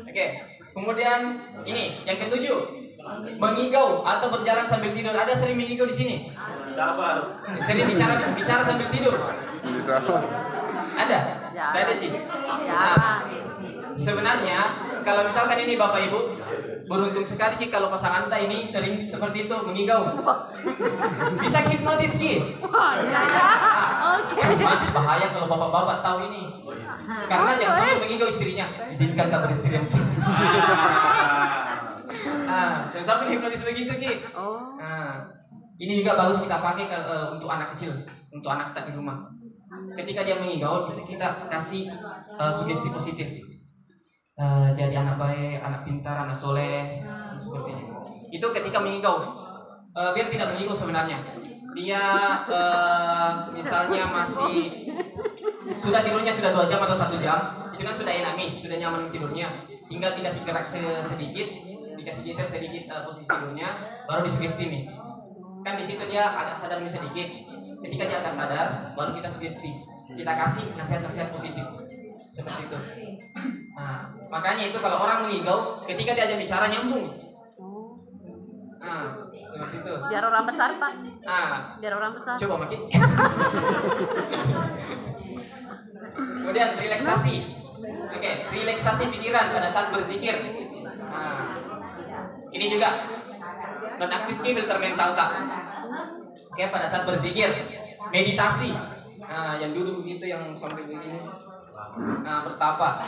Oke. Kemudian ini yang ketujuh, mengigau atau berjalan sambil tidur. Ada sering mengigau di sini? Sering bicara sambil tidur? Ada? Tidak ada sih. Nah, sebenarnya kalau misalkan ini Bapak Ibu, beruntung sekali Ki kalau pasangan Anda ini sering seperti itu mengigau. Bisa hipnotis Ki. Cuma bahaya kalau bapak-bapak tahu ini. Karena jangan sampai mengigau istrinya. Izinkan tak beristri yang jangan sampai hipnotis begitu Ki. Nah, ini juga bagus kita pakai untuk anak kecil, untuk anak kita di rumah. Ketika dia mengigau, bisa kita kasih sugesti positif. Jadi anak baik, anak pintar, anak soleh, seperti itu. Itu ketika mengigau, biar tidak mengigau sebenarnya. Dia misalnya masih sudah tidurnya sudah 2 jam atau 1 jam, itu kan sudah enak nih, sudah nyaman tidurnya. Tinggal dikasih gerak sedikit, dikasih geser sedikit posisi tidurnya, baru disugesti nih. Kan di situ dia agak sadar sedikit. Ketika dia agak sadar, baru kita sugesti, kita kasih nasihat-nasihat positif, seperti itu. Nah, makanya itu kalau orang mengigau, ketika dia ajak bicara nyambung. Nah, seperti itu. Biar orang besar Pak. Nah, Biar orang besar. coba makin. Kemudian relaksasi. Oke, relaksasi pikiran pada saat berzikir. Nah, ini juga non-aktif filter mental tak. Oke, pada saat berzikir, meditasi. Nah, yang duduk begitu, yang sampai begini. Nah, bertapa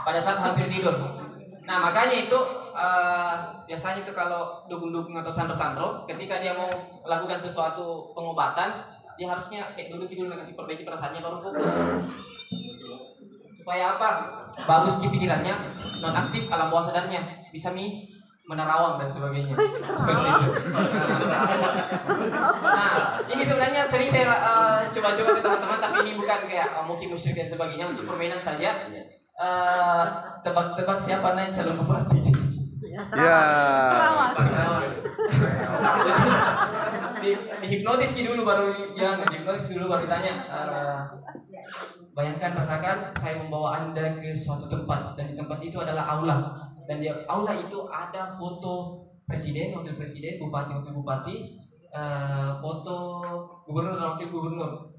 pada saat hampir tidur. Nah, makanya itu biasanya itu kalau dukun-dukun atau santro-santro, ketika dia mau melakukan sesuatu pengobatan, dia harusnya kayak duduk dulu, kasih perbaiki perasaannya baru fokus. Supaya apa? Bagus di pikirannya, non aktif alam bawah sadarnya bisa menerawang dan sebagainya. Seperti itu. Nah, ini sebenarnya sering saya coba-coba ke teman-teman, tapi ini bukan kayak mungkin musyrik dan sebagainya, untuk permainan saja. Tebak-tebak siapa nih calon bupati? Ya. Di hipnotis dulu baru ditanya. Bayangkan, rasakan saya membawa Anda ke suatu tempat, dan di tempat itu adalah aula, dan di aula itu ada foto presiden, wakil presiden, bupati, wakil bupati, foto gubernur dan wakil gubernur.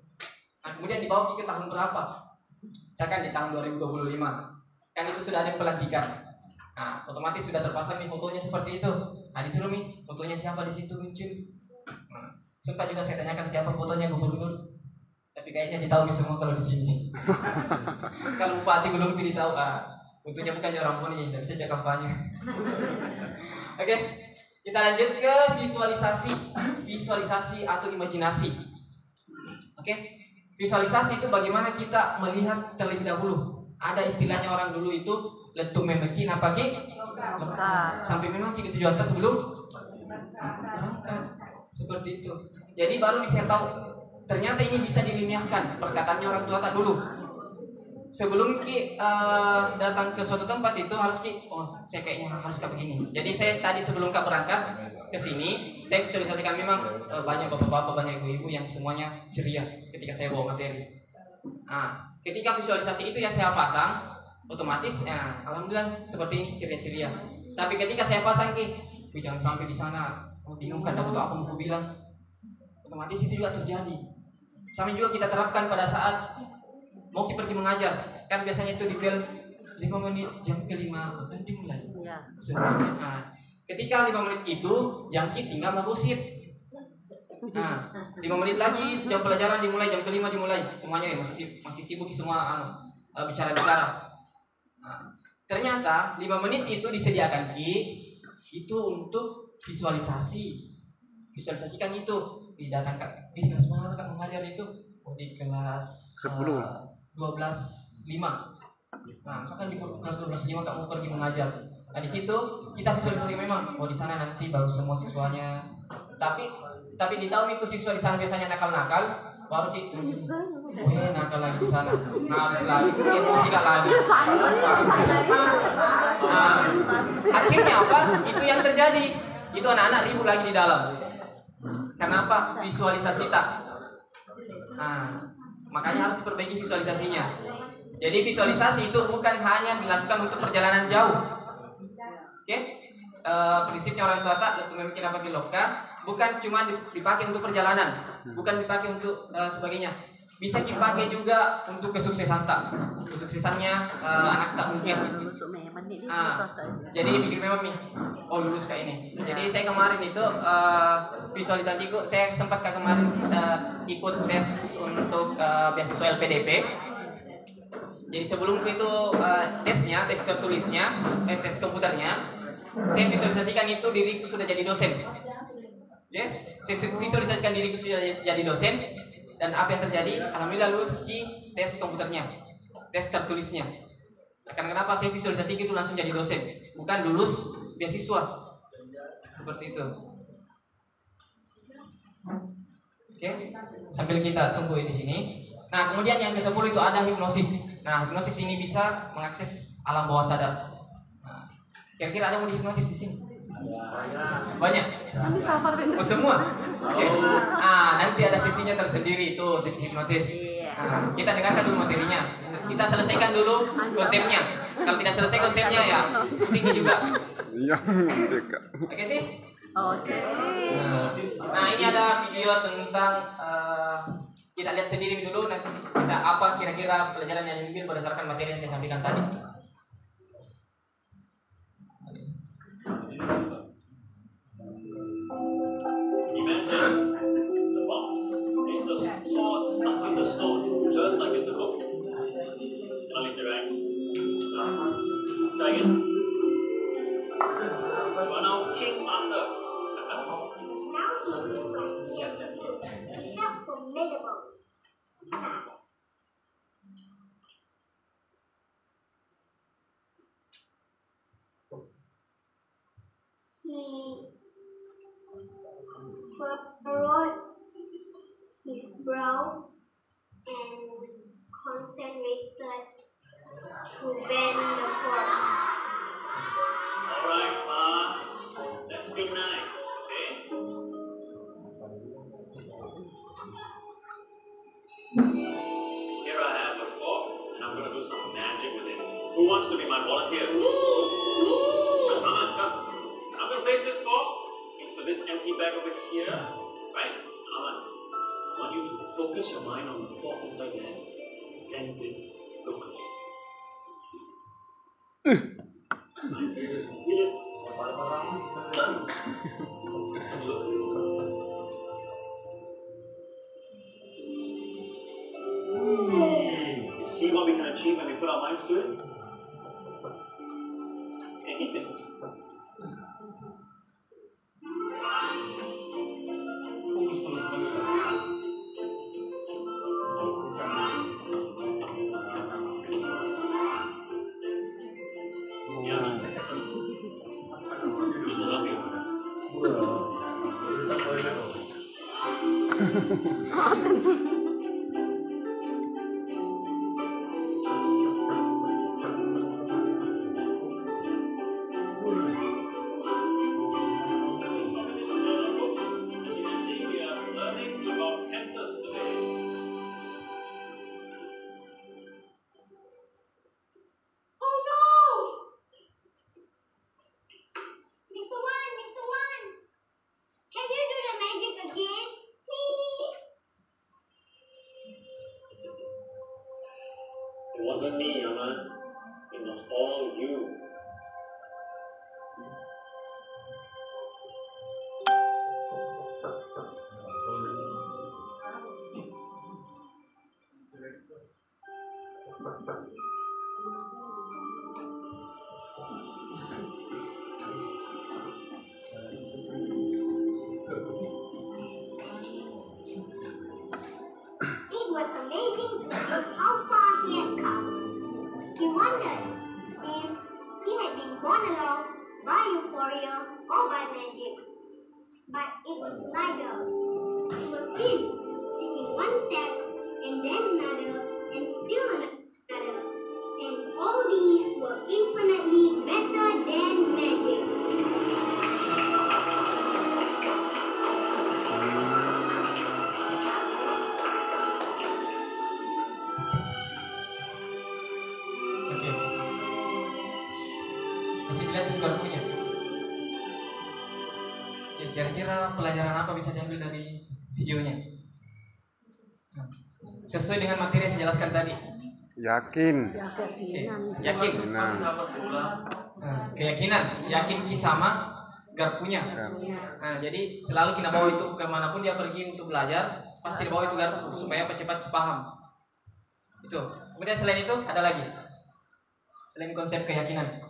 Nah, kemudian dibawa ke tahun berapa? Misalkan di tahun 2025, kan itu sudah ada pelantikan. Nah, otomatis sudah terpasang di fotonya seperti itu. Nah disuruh nih fotonya siapa di situ muncul. Nah, sempat juga saya tanyakan siapa fotonya gubernur, tapi kayaknya ditahu nih semua kalau di sini. Kalau bupati Gunung Kidul tahu, fotonya bukan orang pun ini, tidak bisa jaga kampanye. Oke, kita lanjut ke visualisasi atau imajinasi. Oke, visualisasi itu bagaimana kita melihat terlebih dahulu. Ada istilahnya orang dulu itu letuk memeki apa ki? Sampai memang kita tujuan sebelum berangkat. Seperti itu. Jadi baru bisa tahu ternyata ini bisa diliniahkan perkataannya orang tua tak dulu. Sebelum ki datang ke suatu tempat itu harus ki, saya kayaknya harus kayak begini. Jadi saya tadi sebelum kak berangkat ke sini, saya visualisasikan memang banyak bapak-bapak, banyak ibu-ibu yang semuanya ceria ketika saya bawa materi. Nah, ketika visualisasi itu yang saya pasang, otomatis alhamdulillah seperti ini ceria-ceria. Tapi ketika saya pasang ki, jangan sampai di sana bingung kan dapat apa mau bilang. Otomatis itu juga terjadi. Sama juga kita terapkan pada saat mau kita pergi mengajar, kan biasanya itu di bel 5 menit jam ke-5 kan dimulai. Ya. Nah, ketika 5 menit itu jam kita tinggal ngegosip. Nah, 5 menit lagi jam pelajaran dimulai, jam ke-5 dimulai. Semuanya masih sibuk semua bicara-bicara. Nah, ternyata 5 menit itu disediakan Ki itu untuk visualisasi. Visualisasikan itu didatangkan di kelas mana kan mengajar itu di kelas 12.5. Nah, misalkan di kelas 12.5 kamu pergi mengajar. Nah, di situ kita visualisasi memang di sana nanti baru semua siswanya. Tapi di tahun itu siswa di sana biasanya nakal-nakal, baru kita nakal lagi di sana. Habis lagi emosi lagi. Nah, akhirnya apa? Itu yang terjadi. Itu anak-anak ribut lagi di dalam. Kenapa? Visualisasi tak. Nah, makanya harus diperbaiki visualisasinya. Jadi visualisasi itu bukan hanya dilakukan untuk perjalanan jauh. Oke? Prinsipnya orang tua tak untuk memikir apa kiloka, bukan cuma dipakai untuk perjalanan, bukan dipakai untuk sebagainya. Bisa dipakai juga untuk kesuksesan tak. Kesuksesannya anak tak mungkin. Jadi dipikir memang nih, lulus kayak ini. Jadi saya kemarin itu visualisasiku, saya sempat kemarin ikut tes untuk beasiswa LPDP. Jadi sebelum itu tesnya, tes tertulisnya, tes komputernya, saya visualisasikan itu diriku sudah jadi dosen. Yes, saya visualisasikan diriku sudah jadi dosen. Dan apa yang terjadi? Alhamdulillah lulus di tes komputernya, tes tertulisnya. Karena kenapa saya visualisasi itu langsung jadi dosen, bukan lulus beasiswa. Seperti itu. Oke, sambil kita tunggu di sini. Nah, kemudian yang ke-10 itu ada hipnosis. Nah, hipnosis ini bisa mengakses alam bawah sadar. Nah, kira-kira ada yang mau dihipnotis di sini? Banyak. Oh, semua. Oke. Nanti ada sesinya tersendiri itu sesi hipnotis. Nah, kita dengarkan dulu materinya. Kita selesaikan dulu konsepnya. Kalau tidak selesai konsepnya ya pusing juga. Iya, Oke sih? Oke. Nah, ini ada video tentang kita lihat sendiri dulu nanti kita apa kira-kira pelajaran yang diambil berdasarkan materi yang saya sampaikan tadi. Imagine the box is the sword stuck in the stone, just like in the book. I'll interact. Try again. You are now King Arthur. Yes, yes. How formidable. He furrowed his brow and concentrated to bend the fork. Alright, class. Let's be nice, okay? Here I have a fork, and I'm going to do some magic with it. Who wants to be my volunteer? Come on, come. I'm going to place this fork into this empty bag over here, right? I want you to focus your mind on the fork inside there. And look. See what we can achieve when we put our minds to it? Anything. Fokus terus menerus. Yeah. This will help you. As you can see, we are learning about tensors today. Oh no! Mr. One, can you do the magic again, please? It wasn't me, Aman. It was all you. It was amazing to see how far he had come. He wondered if he had been born along by euphoria or by magic. But it was neither. It was him taking one step and then another and still another. And all these were infinitely better than magic. Oke. Masih dilihat itu garpunya. Oke, kira-kira pelajaran apa bisa diambil dari videonya? Nah, sesuai dengan materi yang saya jelaskan tadi. Yakin. Oke, yakin. Nah, Nah, keyakinan, yakin Ki sama garpunya. Nah, jadi selalu kita bawa itu kemanapun dia pergi untuk belajar, pasti dibawa itu garpu supaya cepat paham. Itu. Kemudian selain itu ada lagi. Selain konsep keyakinan.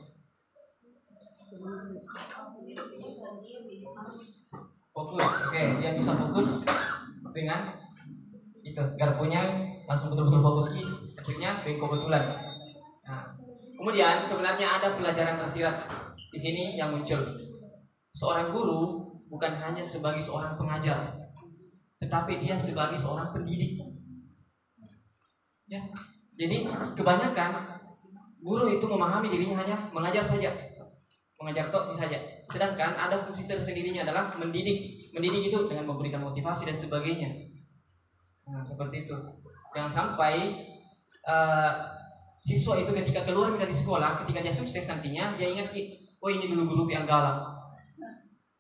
Fokus. Oke, dia bisa fokus dengan itu garpunya langsung betul-betul fokus Ki. Akhirnya bengkok betulan. Nah, kemudian sebenarnya ada pelajaran tersirat di sini yang muncul. Seorang guru bukan hanya sebagai seorang pengajar, tetapi dia sebagai seorang pendidik. Ya, jadi kebanyakan guru itu memahami dirinya hanya mengajar saja, mengajar tok saja. Sedangkan ada fungsi tersendirinya adalah mendidik. Mendidik itu dengan memberikan motivasi dan sebagainya. Nah, seperti itu. Jangan sampai siswa itu ketika keluar dari sekolah, ketika dia sukses nantinya, dia ingat, oh ini dulu guru yang galak.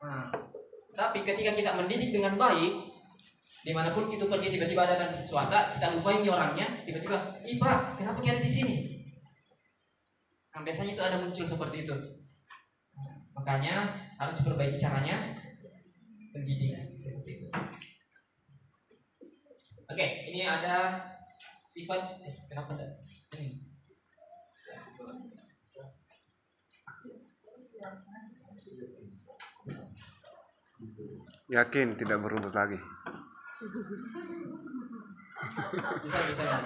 Nah, tapi ketika kita mendidik dengan baik, dimanapun kita pergi tiba-tiba ada sesuatu, kita lupain orangnya, tiba-tiba, Pak, kenapa kita di sini? Nah, biasanya itu ada muncul seperti itu. Nah, makanya harus diperbaiki caranya, mendidik seperti itu. Oke, ini ada sifat, kenapa enggak? yakin tidak berubah lagi. Bisa ya.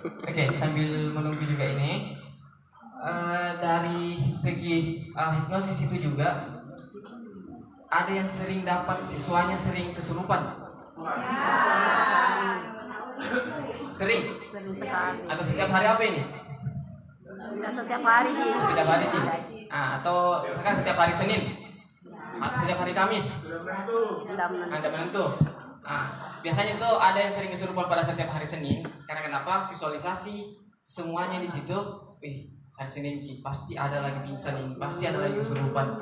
Oke, sambil menunggu juga ini, dari segi hipnosis itu juga ada yang sering dapat siswanya sering kesurupan. Sering sekali. atau setiap hari apa ini? Setiap hari. Setiap hari Ji. Atau misalkan setiap hari Senin atau setiap hari Kamis. Ada menentu. Biasanya itu ada yang sering kesurupan pada setiap hari Senin. Karena kenapa? Visualisasi semuanya di situ. Hari Senin pasti ada lagi pingsan ini, pasti ada lagi kesurupan.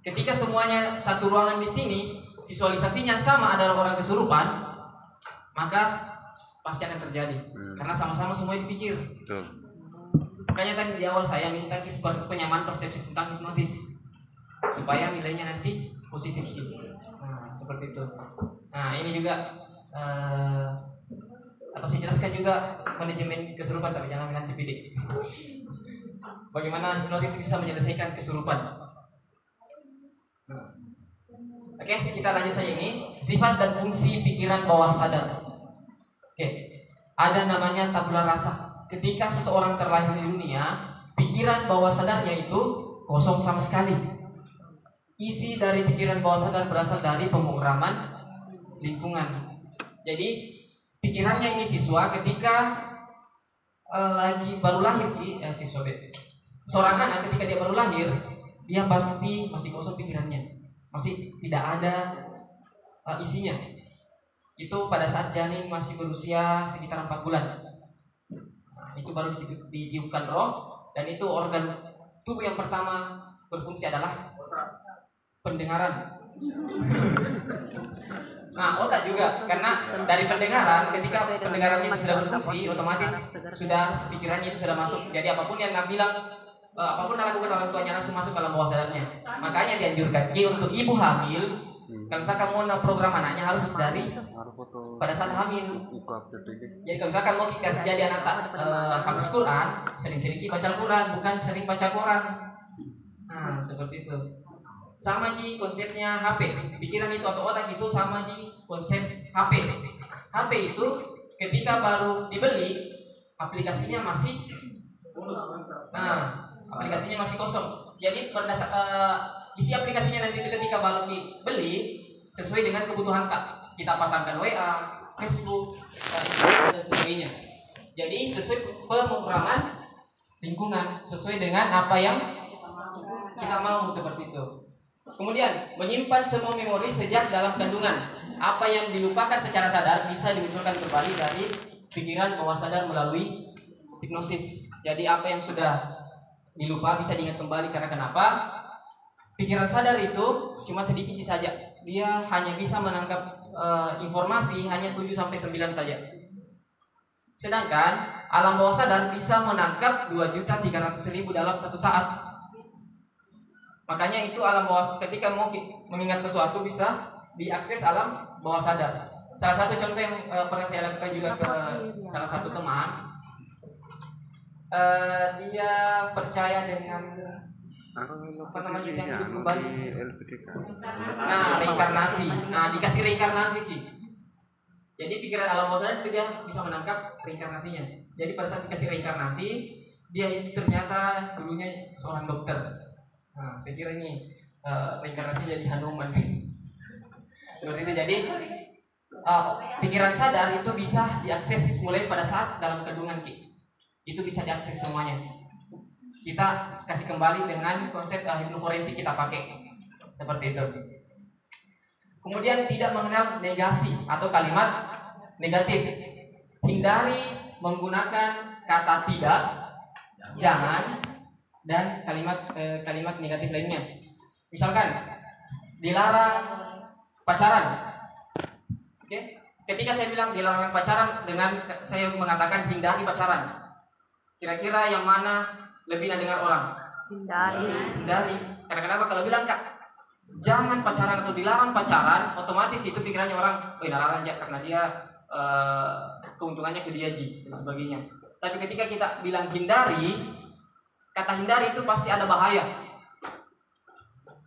Ketika semuanya satu ruangan di sini, visualisasinya sama adalah orang kesurupan, maka pasti akan terjadi. Karena sama-sama semuanya dipikir. Betul. Makanya tadi di awal saya minta penyamaan persepsi tentang hipnotis. supaya nilainya nanti positif gitu. Nah, seperti itu. Nah, ini juga atau saya jelaskan juga manajemen kesurupan, tapi jangan nanti PD. Bagaimana hipnosis bisa menyelesaikan kesurupan. Oke, kita lanjut saja ini. Sifat dan fungsi pikiran bawah sadar. Oke, ada namanya tabula rasa. Ketika seseorang terlahir di dunia, pikiran bawah sadarnya itu kosong sama sekali. Isi dari pikiran bawah sadar berasal dari pemrograman lingkungan. Jadi pikirannya ini siswa ketika lagi baru lahir, seorang anak ketika dia baru lahir, dia pasti masih kosong pikirannya. Masih tidak ada isinya. Itu pada saat janin masih berusia sekitar 4 bulan. Nah, itu baru ditiupkan roh, dan itu organ tubuh yang pertama berfungsi adalah pendengaran. Nah, otak juga, karena dari pendengaran, ketika pendengarannya itu sudah berfungsi, otomatis sudah pikirannya itu sudah masuk. Jadi apapun yang bilang, apapun yang lakukan orang tuanya langsung masuk dalam bawah sadarnya. Makanya dianjurkan untuk ibu hamil, kalau misalkan mau program anaknya harus dari pada saat hamil. Jadi kalau misalkan mau kasih jadi anak hafiz Quran, sering-sering baca Al-Quran, bukan sering baca koran. Nah, seperti itu. Sama Ji konsepnya HP. Pikiran itu atau otak itu sama Ji konsep HP. HP itu ketika baru dibeli, aplikasinya masih aplikasinya masih kosong. Jadi isi aplikasinya nanti itu ketika baru dibeli sesuai dengan kebutuhan kita pasangkan WA, Facebook, dan sebagainya. Jadi sesuai pemrograman lingkungan, sesuai dengan apa yang kita mau, seperti itu. Kemudian menyimpan semua memori sejak dalam kandungan. Apa yang dilupakan secara sadar bisa dimunculkan kembali dari pikiran bawah sadar melalui hipnosis. Jadi apa yang sudah dilupa bisa diingat kembali. Karena kenapa? Pikiran sadar itu cuma sedikit saja. Dia hanya bisa menangkap informasi hanya 7-9 saja. Sedangkan alam bawah sadar bisa menangkap 2.300.000 dalam satu saat. Makanya itu alam bawah, ketika mau mengingat sesuatu bisa diakses alam bawah sadar. Salah satu contoh yang pernah saya lakukan juga ke salah satu teman, dia percaya dengan apa namanya yang hidup kembali. Nah, reinkarnasi. Nah, dikasih reinkarnasi Ki. Jadi pikiran alam bawah sadar itu dia bisa menangkap reinkarnasinya. Jadi pada saat dikasih reinkarnasi, dia itu ternyata dulunya seorang dokter. Nah, saya kira ini reinkarnasi jadi Hanuman. Seperti itu. Jadi pikiran sadar itu bisa diakses mulai pada saat dalam kandungan Ki. Itu bisa diakses semuanya. Kita kasih kembali dengan konsep hipnoforensik kita pakai. Seperti itu. Kemudian tidak mengenal negasi atau kalimat negatif. Hindari menggunakan kata tidak, jangan, dan kalimat negatif lainnya. Misalkan dilarang pacaran. Oke? Ketika saya bilang dilarang pacaran, dengan saya mengatakan hindari pacaran. Kira-kira yang mana lebih dengar orang? Hindari. Karena kenapa? Kalau bilang Kak, jangan pacaran atau dilarang pacaran, otomatis itu pikirannya orang, dilarang aja karena dia keuntungannya ke dia Ji dan sebagainya. Tapi ketika kita bilang hindari, kata hindari itu pasti ada bahaya.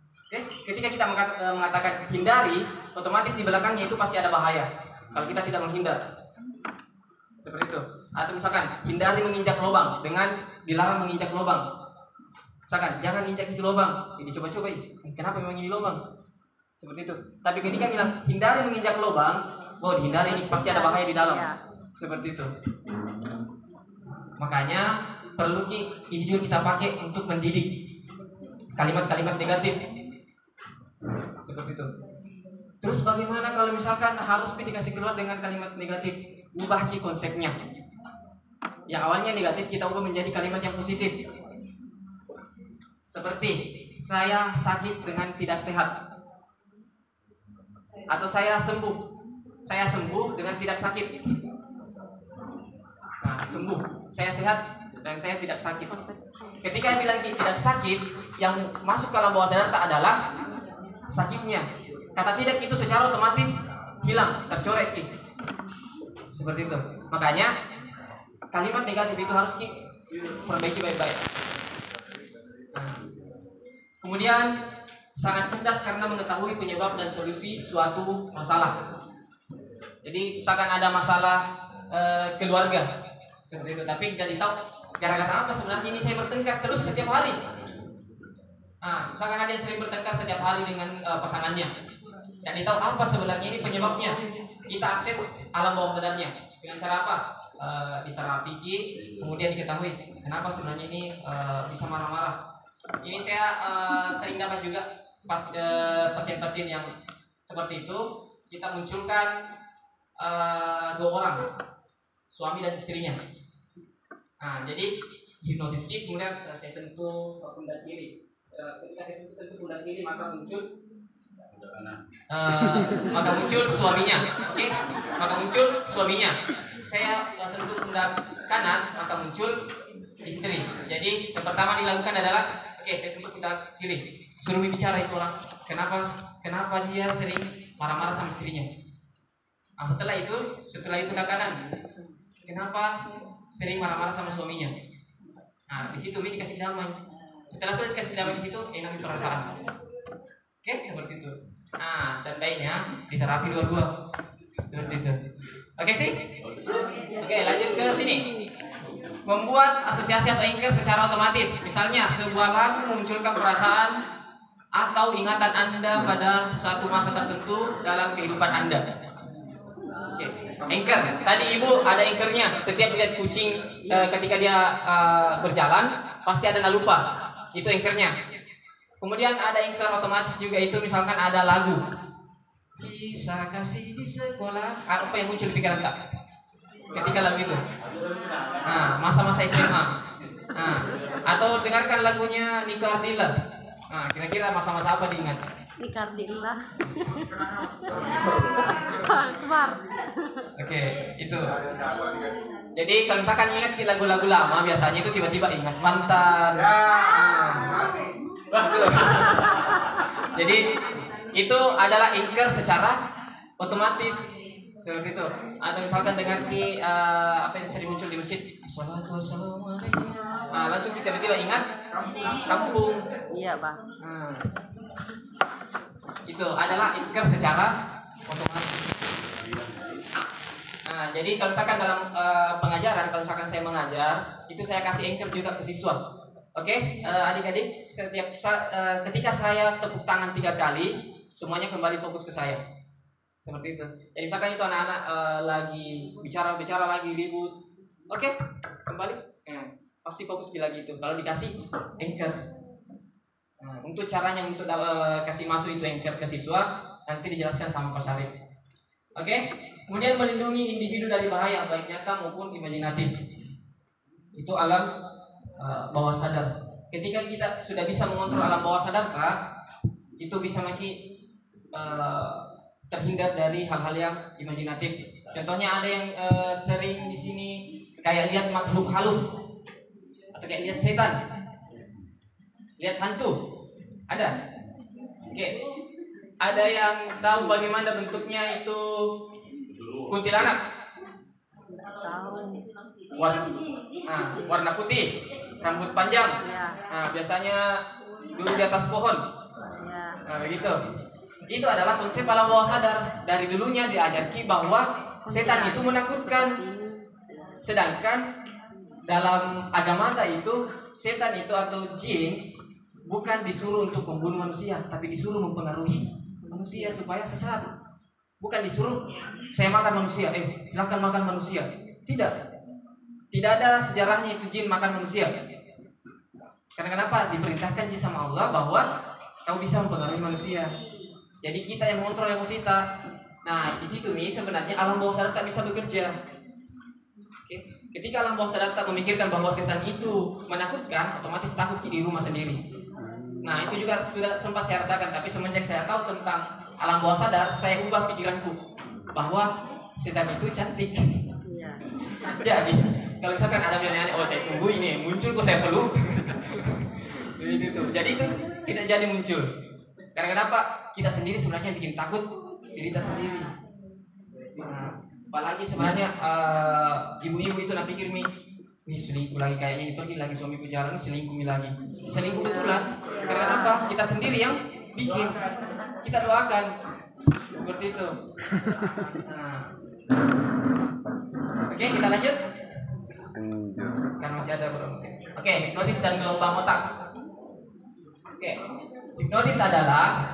Oke? Ketika kita mengatakan hindari, otomatis di belakangnya itu pasti ada bahaya kalau kita tidak menghindar. Seperti itu. Atau misalkan hindari menginjak lubang dengan dilarang menginjak lubang. Misalkan jangan injak itu lubang, jadi coba-coba. Kenapa memang ini lubang? Seperti itu. Tapi ketika bilang hindari menginjak lubang, dihindari ini pasti ada bahaya di dalam. Seperti itu. Makanya perlu ini juga kita pakai untuk mendidik kalimat-kalimat negatif. Seperti itu. Terus bagaimana kalau misalkan harus dikasih keluar dengan kalimat negatif? Ubah konsepnya. Yang awalnya negatif kita ubah menjadi kalimat yang positif. Seperti saya sakit dengan tidak sehat. Atau saya sembuh dengan tidak sakit. Nah, sembuh, saya sehat dan saya tidak sakit. Ketika bilang tidak sakit, yang masuk ke alam bawah sadar adalah sakitnya. Kata tidak itu secara otomatis hilang, tercorek Ki. Seperti itu. Makanya kalimat negatif itu harus diperbaiki baik-baik. Nah, kemudian sangat cerdas karena mengetahui penyebab dan solusi suatu masalah. Jadi misalkan ada masalah keluarga seperti itu, tapi tidak tahu gara-gara apa sebenarnya ini saya bertengkar terus setiap hari. Nah, misalkan ada yang sering bertengkar setiap hari dengan pasangannya, dan tahu apa sebenarnya ini penyebabnya. Kita akses alam bawah sadarnya dengan cara apa? Diterapi, kemudian diketahui kenapa sebenarnya ini bisa marah-marah. Ini saya sering dapat juga pasien-pasien yang seperti itu. Kita munculkan 2 orang, suami dan istrinya. Nah, jadi hipnotis ini kemudian saya sentuh pundak kiri. Ketika saya sentuh pundak kiri maka muncul suaminya. Oke, maka muncul suaminya. Saya sentuh pundak kanan maka muncul istri. Jadi yang pertama dilakukan adalah saya sentuh pundak kiri. Suruh bicara itu orang. Kenapa dia sering marah-marah sama istrinya? Nah, setelah itu pundak kanan. Kenapa sering marah-marah sama suaminya? Nah, di situ ini dikasih damai. Setelah sudah dikasih damai di situ, enak perasaan. Oke, seperti itu. Nah, dan baiknya diterapi dua-dua. Seperti itu. Oke sih? Oke, lanjut ke sini. Membuat asosiasi atau anchor secara otomatis. Misalnya, sebuah lagu memunculkan perasaan atau ingatan Anda pada suatu masa tertentu dalam kehidupan Anda. Oke, anchor. Tadi Ibu ada anchornya. Setiap lihat kucing ketika dia berjalan, pasti ada lupa. Itu anchornya. Kemudian ada anchor otomatis juga, itu misalkan ada lagu kisah kasih di sekolah, apa yang muncul di pikiran tak ketika lagu itu? Nah, masa-masa SMA. Nah, atau dengarkan lagunya Nika Ardila. Nah, kira-kira masa-masa apa diingat? Nika Ardila. Kemar. Oke, itu. Jadi kalau misalkan ingat di lagu-lagu lama, biasanya itu tiba-tiba ingat mantan. Jadi itu adalah anchor secara otomatis seperti itu. Atau misalkan dengan apa yang sering muncul di masjid, Assalamualaikum. Nah, langsung kita tiba-tiba ingat kampung. Iya, Bang. Nah, itu adalah anchor secara otomatis. Nah, jadi kalau misalkan dalam pengajaran, kalau misalkan saya mengajar, itu saya kasih anchor juga ke siswa. Oke, adik-adik, ketika saya tepuk tangan 3 kali, semuanya kembali fokus ke saya. Seperti itu. Jadi misalkan itu anak-anak lagi bicara lagi ribut, oke, kembali, pasti fokus lagi itu. Kalau dikasih anchor, untuk caranya untuk kasih masuk itu anchor ke siswa, nanti dijelaskan sama Pak Syarif. Oke, kemudian melindungi individu dari bahaya baik nyata maupun imajinatif. Itu alam bawah sadar. Ketika kita sudah bisa mengontrol alam bawah sadar, itu bisa makin terhindar dari hal-hal yang imajinatif. Contohnya ada yang sering di sini kayak lihat makhluk halus atau kayak lihat setan, lihat hantu. Ada? Oke. Ada yang tahu bagaimana bentuknya itu kuntilanak? Warna putih, rambut panjang. Nah, biasanya duduk di atas pohon. Nah, begitu. Itu adalah konsep alam bawah sadar. Dari dulunya diajarki bahwa setan itu menakutkan. Sedangkan dalam agama itu setan itu atau jin bukan disuruh untuk membunuh manusia, tapi disuruh mempengaruhi manusia supaya sesat. Bukan disuruh saya makan manusia, silakan makan manusia. Tidak ada sejarahnya itu jin makan manusia. Karena kenapa? Diperintahkan jin sama Allah bahwa kamu bisa mempengaruhi manusia. Jadi kita yang mengontrol emosi kita. Nah, di situ nih sebenarnya alam bawah sadar tak bisa bekerja. Oke. Ketika alam bawah sadar tak memikirkan bahwa setan itu menakutkan, otomatis takut di rumah sendiri. Nah, itu juga sudah sempat saya rasakan, tapi semenjak saya tahu tentang alam bawah sadar, saya ubah pikiranku bahwa setan itu cantik. Jadi kalau misalkan ada yang aneh, oh saya tunggu ini muncul kok saya peluk. Jadi itu tidak jadi muncul. Karena kenapa? Kita sendiri sebenarnya bikin takut diri kita sendiri. Nah, apalagi sebenarnya ibu-ibu itu nak pikir nih selingkuh lagi kayaknya ini, pergi lagi suamiku jalan selingkuh lagi. Selingkuh betulan. Karena apa? Kita sendiri yang bikin. Kita doakan seperti itu. Nah. Oke, kita lanjut. Kan masih ada belum? Oke, hipnosis dan gelombang otak. Oke, hipnosis adalah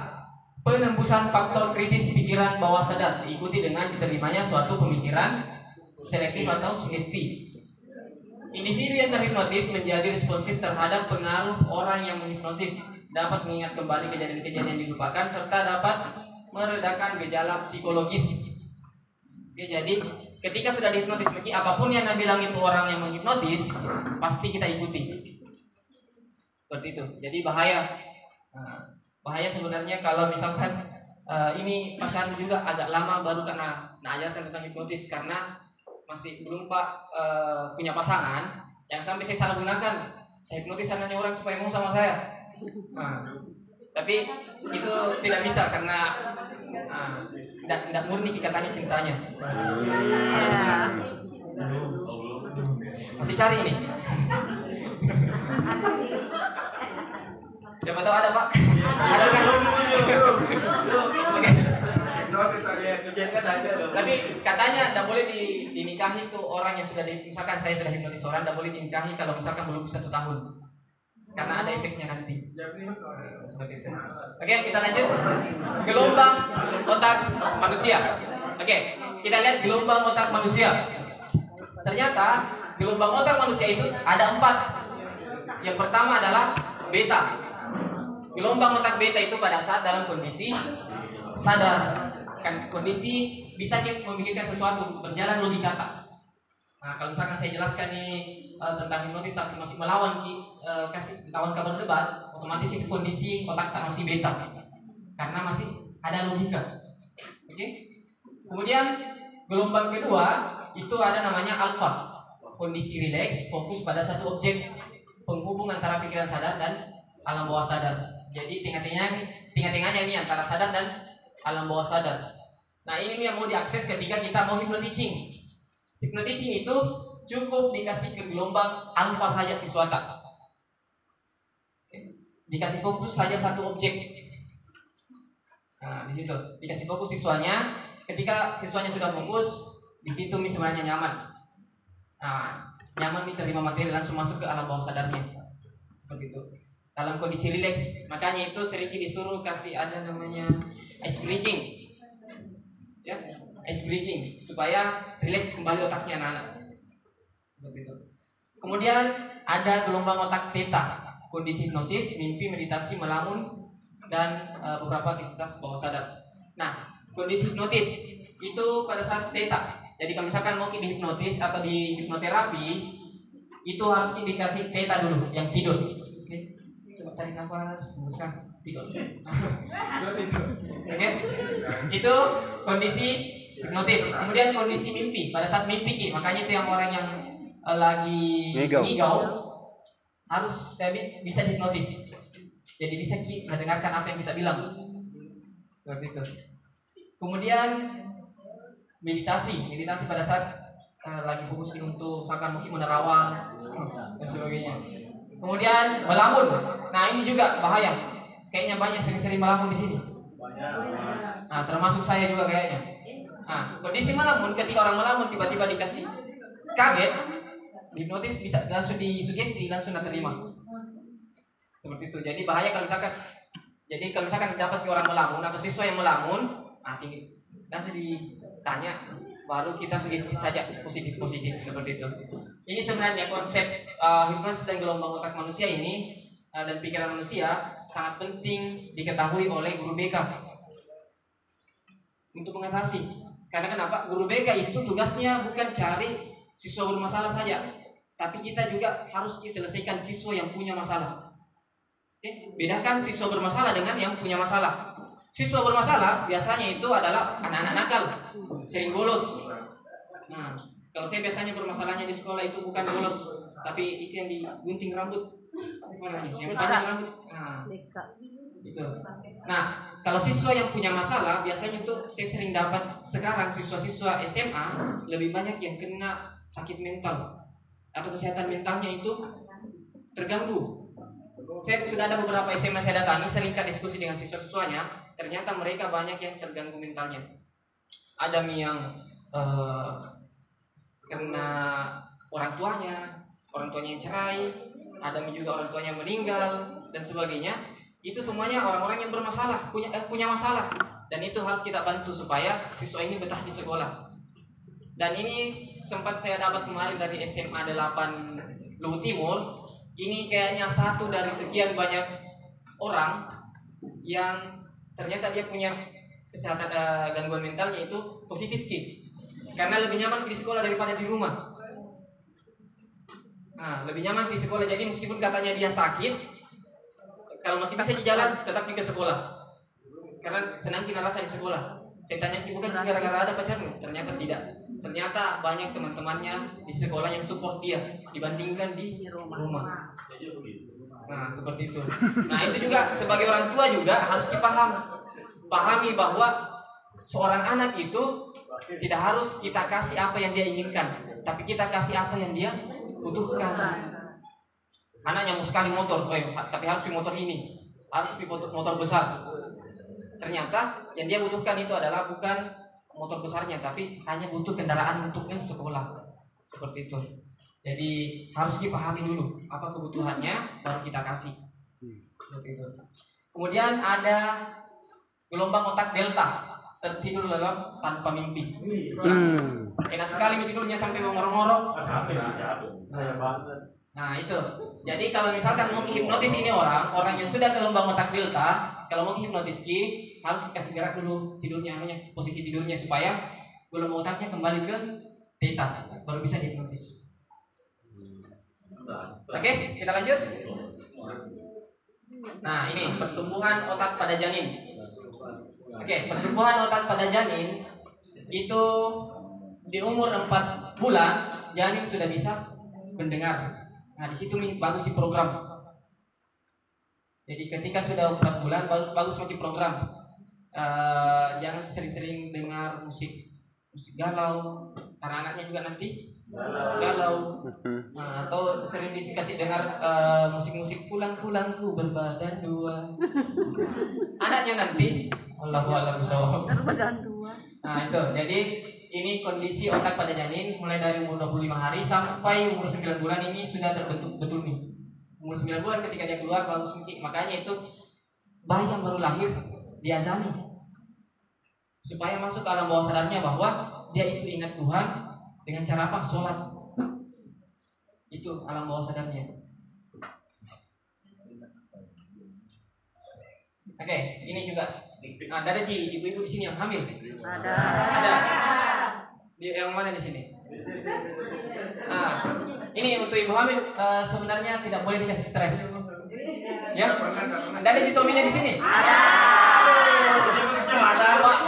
penembusan faktor kritis pikiran bawah sadar diikuti dengan diterimanya suatu pemikiran selektif atau sugesti. Individu yang terhipnotis menjadi responsif terhadap pengaruh orang yang menghipnosis, dapat mengingat kembali kejadian-kejadian yang dilupakan serta dapat meredakan gejala psikologis. Oke, jadi ketika sudah dihipnotis, apapun yang Anda bilang itu orang yang menghipnotis, pasti kita ikuti. Seperti itu. Jadi bahaya. Nah, bahaya sebenarnya kalau misalkan ini Pak Syarif juga agak lama baru kena ajarkan tentang hipnotis karena masih belum Pak punya pasangan yang sampai saya salah gunakan. Saya hipnotis hanya orang supaya mau sama saya. Nah, tapi itu tidak bisa karena tidak murni katanya cintanya. Masih cari ini. Siapa tahu ada Pak? Ada kan? Oke. Tapi katanya tidak boleh dinikahi tuh orang yang sudah misalkan saya sudah hipnotis orang, tidak boleh dinikahi kalau misalkan belum 1 tahun. Karena ada efeknya nanti. Seperti itu. Oke, kita lanjut. Gelombang otak manusia. Oke, kita lihat gelombang otak manusia. Ternyata gelombang otak manusia itu ada 4. Yang pertama adalah beta. Gelombang otak beta itu pada saat dalam kondisi sadar, kan kondisi bisa memikirkan sesuatu, berjalan logika. Nah, kalau misalkan saya jelaskan nih tentang hipnotis tapi masih melawan kasih lawan kabar debat, otomatis itu kondisi otak tak masih beta karena masih ada logika. Oke. Kemudian gelombang kedua itu ada namanya alfa, kondisi rileks, fokus pada satu objek, penghubung antara pikiran sadar dan alam bawah sadar. Jadi tengah-tengahnya ini antara sadar dan alam bawah sadar. Nah, ini yang mau diakses ketika kita mau hypnoticing. Hypnoticing itu cukup dikasih ke gelombang alfa saja siswa tak. Dikasih fokus saja satu objek. Nah, di situ dikasih fokus siswanya. Ketika siswanya sudah fokus, di situ sebenarnya nyaman. Nah, nyaman terima materi langsung masuk ke alam bawah sadarnya. Seperti itu. Dalam kondisi rileks, makanya itu sering disuruh kasih ada namanya ice breaking. Ya, ice breaking supaya rileks kembali otaknya anak-anak. Seperti itu. Kemudian ada gelombang otak theta, kondisi hipnosis, mimpi, meditasi, melamun dan beberapa aktivitas bawah sadar. Nah, kondisi hipnotis itu pada saat theta. Jadi kalau misalkan mau dihipnotis atau di hipnoterapi itu harus dikasih theta dulu yang tidur. Oke. Coba tarik nafas, hembuskan, tidur. Oke. Itu kondisi hipnotis. Kemudian kondisi mimpi pada saat mimpi, makanya itu yang orang yang lagi ngigau harus bisa dihipnotis. Jadi bisa mendengarkan apa yang kita bilang. Seperti itu. Kemudian meditasi pada saat lagi fokus untuk misalkan mungkin menerawang dan sebagainya. Kemudian melamun. Nah, ini juga bahaya. Kayaknya banyak sering-sering melamun di sini. Nah, termasuk saya juga kayaknya. Nah, kondisi melamun, ketika orang melamun tiba-tiba dikasih kaget, hipnotis bisa langsung disugesti, langsung terima. Seperti itu. Jadi bahaya kalau misalkan dapat orang melamun atau siswa yang melamun, langsung ditanya, baru kita sugesti saja positif seperti itu. Ini sebenarnya konsep hipnosis dan gelombang otak manusia ini dan pikiran manusia sangat penting diketahui oleh guru BK untuk mengatasi. Karena kenapa? Guru BK itu tugasnya bukan cari siswa bermasalah saja, tapi kita juga harus selesaikan siswa yang punya masalah. Oke? Bedakan siswa bermasalah dengan yang punya masalah. Siswa bermasalah biasanya itu adalah anak-anak nakal, sering bolos. Nah, Kalau saya biasanya bermasalahnya di sekolah itu bukan bolos, tapi itu yang digunting rambut. Mana nih? Yang panjang rambut. Nah, itu. Nah, kalau siswa yang punya masalah, biasanya itu saya sering dapat sekarang siswa-siswa SMA lebih banyak yang kena sakit mental atau kesehatan mentalnya itu terganggu. Saya sudah ada beberapa SMA saya datangi, seringkali diskusi dengan siswa-siswanya, ternyata mereka banyak yang terganggu mentalnya. Ada yang karena orang tuanya yang cerai, ada juga orang tuanya meninggal dan sebagainya. Itu semuanya orang-orang yang bermasalah, punya masalah, dan itu harus kita bantu supaya siswa ini betah di sekolah. Dan ini sempat saya dapat kemarin dari SMA 8 Luwu Timur. Ini kayaknya satu dari sekian banyak orang yang ternyata dia punya kesehatan gangguan mentalnya itu positif Ki. Karena lebih nyaman di sekolah daripada di rumah. Nah, lebih nyaman di sekolah. Jadi meskipun katanya dia sakit, kalau masih bisa di jalan tetap pergi ke sekolah. Karena senang kita rasa di sekolah. Saya tanya Ki, bukan gara-gara ada pacarmu? Ternyata tidak. Ternyata banyak teman-temannya di sekolah yang support dia dibandingkan di rumah. Nah, seperti itu. Nah, itu juga sebagai orang tua juga harus pahami bahwa seorang anak itu tidak harus kita kasih apa yang dia inginkan, tapi kita kasih apa yang dia butuhkan. Anaknya mau sekali motor, tapi harus pilih motor ini, harus pilih motor besar. Ternyata yang dia butuhkan itu adalah bukan motor besarnya, tapi hanya butuh kendaraan untuk ke sekolah. Seperti itu. Jadi harus dipahami dulu apa kebutuhannya, baru kita kasih. Seperti itu. Kemudian ada gelombang otak delta, tertidur lelap tanpa mimpi. Enak sekali tidurnya sampai ngorok-ngorok. Nah itu. Jadi kalau misalkan mau hipnotis ini orang yang sudah gelombang otak delta, kalau mau hipnotis harus dikasih gerak dulu tidurnya, posisi tidurnya supaya gelombang otaknya kembali ke theta, baru bisa dihipnotis. Oke, kita lanjut. Nah ini pertumbuhan otak pada janin. Oke, pertumbuhan otak pada janin itu di umur 4 bulan janin sudah bisa mendengar. Nah di situ nih bagus di program. Jadi ketika sudah 4 bulan bagus di program. Jangan sering-sering dengar musik galau, karena anaknya juga nanti galau. Nah, atau sering dikasih dengar musik-musik pulang-pulangku berbadan dua. Anaknya nanti Allahu a'lam bishawab. Berbadan dua. Nah itu, jadi ini kondisi otak pada janin mulai dari umur 25 hari sampai umur 9 bulan ini sudah terbentuk betul nih. Umur 9 bulan ketika dia keluar bagus mungkin, makanya itu bayi yang baru lahir diazani supaya masuk ke alam bawah sadarnya bahwa dia itu ingat Tuhan dengan cara apa? Sholat. Itu alam bawah sadarnya. Oke, ini juga. Nah, ada ibu-ibu di sini yang hamil. Ada. Yang mana di sini? Nah, ini untuk ibu hamil sebenarnya tidak boleh dikasih stres. Ya? Ada suaminya di sini? Ada, Pak.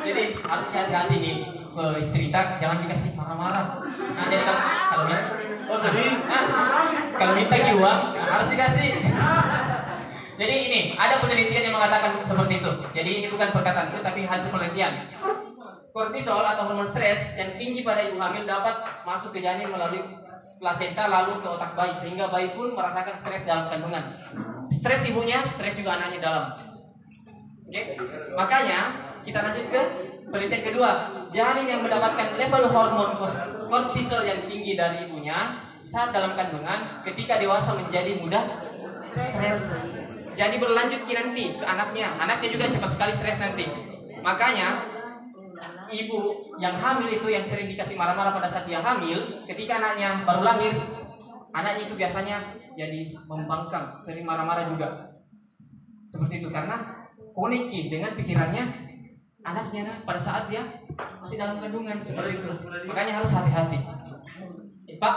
Jadi harus hati-hati nih ke istri kita, jangan dikasih marah-marah. Nah, jadi kalau minta uang harus dikasih. Jadi ini ada penelitian yang mengatakan seperti itu. Jadi ini bukan perkataan itu, tapi hasil penelitian. Kortisol atau hormon stres yang tinggi pada ibu hamil dapat masuk ke janin melalui plasenta lalu ke otak bayi, sehingga bayi pun merasakan stres dalam kandungan. Stres ibunya, stres juga anaknya dalam. Oke, makanya kita lanjut ke penelitian kedua. Janin yang mendapatkan level hormon kortisol yang tinggi dari ibunya saat dalam kandungan, ketika dewasa menjadi mudah stres. Jadi berlanjut nanti ke anaknya. Anaknya juga cepat sekali stres nanti. Makanya ibu yang hamil itu yang sering dikasih marah-marah pada saat dia hamil, ketika anaknya baru lahir, anaknya itu biasanya jadi membangkang, sering marah-marah juga. Seperti itu karena konektif dengan pikirannya anaknya pada saat dia masih dalam kandungan, seperti itu. Makanya harus hati-hati. Pak?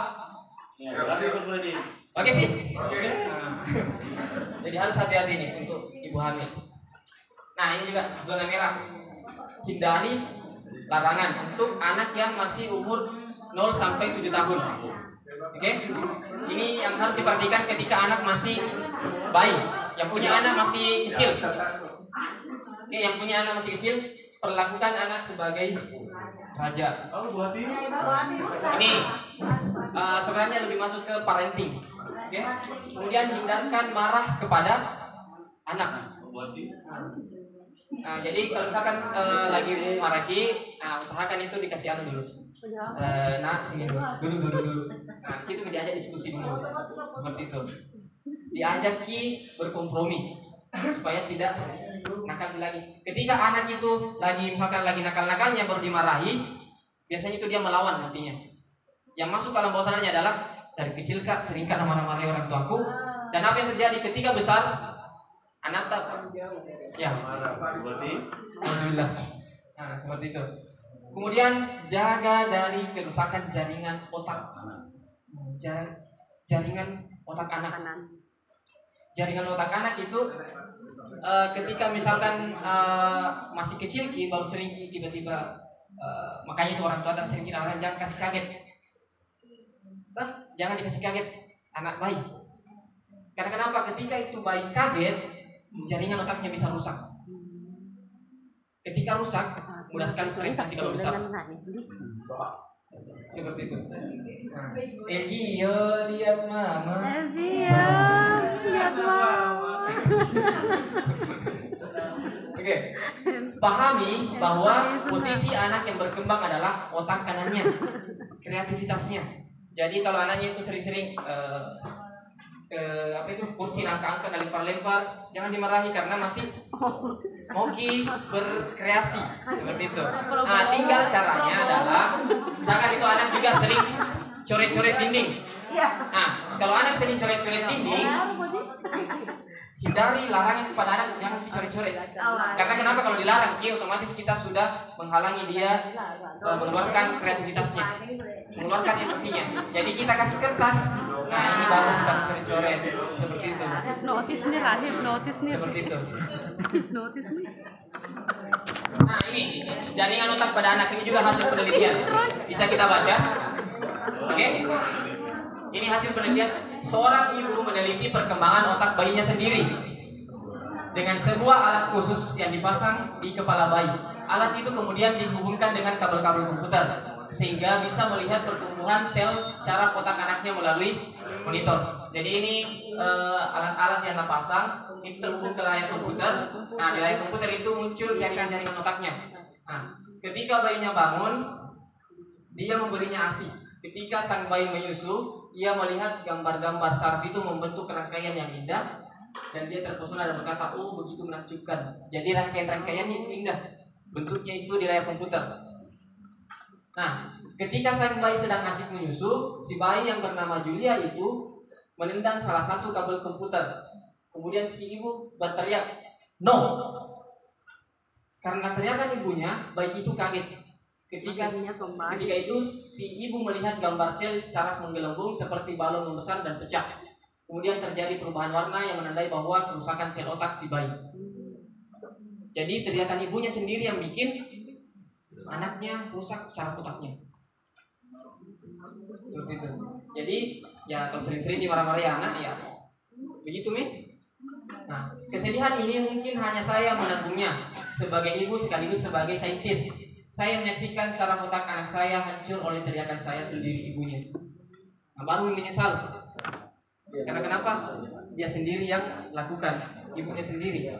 Oke sih. Nah, jadi harus hati-hati nih untuk ibu hamil. Nah ini juga zona merah. Hindari larangan untuk anak yang masih umur 0 sampai 7 tahun. Oke? Ini yang harus diperhatikan ketika anak masih bayi, yang punya anak masih kecil. Oke, yang punya anak masih kecil, perlakukan anak sebagai raja. Ini sebenarnya lebih masuk ke parenting. Oke? Kemudian hindarkan marah kepada anak. Jadi kalau misalkan lagi marahi, usahakan itu dikasih anu dulu. Nah, sini dulu. Nah, situ diajak diskusi dulu. Seperti itu. Diajaki berkompromi supaya tidak nakal lagi. Ketika anak itu misalkan lagi nakal-nakalnya baru dimarahi, biasanya itu dia melawan nantinya. Yang masuk dalam bawah sadarnya adalah dari kecil Kak seringkan nama-nama orang tuaku, dan apa yang terjadi ketika besar anak tak ya alhamdulillah. Nah, seperti itu. Kemudian jaga dari kerusakan jaringan otak. Jaringan otak anak. Jaringan otak anak itu ketika misalkan masih kecil baru sering tiba-tiba makanya itu orang tua sering kita larang jangan kasih kaget. Jangan dikasih kaget anak bayi. Karena kenapa? Ketika itu bayi kaget, jaringan otaknya bisa rusak. Ketika rusak, mudah sekali stres nanti kalau besar. Seperti itu. Elgio lihat mama. Elgio lihat mama. Oke. Pahami bahwa posisi anak yang berkembang adalah otak kanannya, kreativitasnya. Jadi kalau anaknya itu sering-sering kursi angka-angka dan lempar-lempar, jangan dimarahi karena masih hoki berkreasi seperti itu. Nah, tinggal caranya adalah misalkan itu anak juga sering coret-coret dinding. Nah, kalau anak sering coret-coret dinding, hindari larangan kepada anak jangan dicoret-coret. Karena kenapa? Kalau dilarang, otomatis kita sudah menghalangi dia mengeluarkan kreativitasnya, mengeluarkan emosinya. Jadi kita kasih kertas. Nah, ini bagus sudah coret-coret seperti itu. Notis nih Rahim, notis nih. Seperti itu. Notis nih. Nah, ini jaringan otak pada anak ini juga hasil penelitian. Bisa kita baca. Oke? Ini hasil penelitian. Seorang ibu meneliti perkembangan otak bayinya sendiri dengan sebuah alat khusus yang dipasang di kepala bayi. Alat itu kemudian dihubungkan dengan kabel-kabel komputer sehingga bisa melihat pertumbuhan sel syaraf otak anaknya melalui monitor. Jadi ini alat-alat yang dipasang itu terhubung ke layar komputer. Nah, di layar komputer itu muncul jaringan-jaringan otaknya. Nah, ketika bayinya bangun, dia memberinya ASI. Ketika sang bayi menyusu, ia melihat gambar-gambar saraf itu membentuk rangkaian yang indah dan dia terpesona dan berkata, "Oh, begitu menakjubkan." Jadi rangkaian-rangkaiannya itu indah. Bentuknya itu di layar komputer. Nah, ketika sang bayi sedang asik menyusu, si bayi yang bernama Julia itu menendang salah satu kabel komputer. Kemudian si ibu berteriak, "No!" Karena teriakan ibunya, bayi itu kaget. Ketika itu si ibu melihat gambar sel syaraf menggelembung seperti balon membesar dan pecah. Kemudian terjadi perubahan warna yang menandai bahwa kerusakan sel otak si bayi. Jadi teriakan ibunya sendiri yang bikin anaknya rusak syaraf otaknya. Seperti itu. Jadi ya kalau sering-sering dimarah-marahi anak ya begitu Mi. Nah, kesedihan ini mungkin hanya saya menanggungnya sebagai ibu sekaligus sebagai saintis. Saya menyaksikan syaraf otak anak saya hancur oleh teriakan saya sendiri ibunya. Nah, baru menyesal. Karena kenapa? Dia sendiri yang lakukan, ibunya sendiri.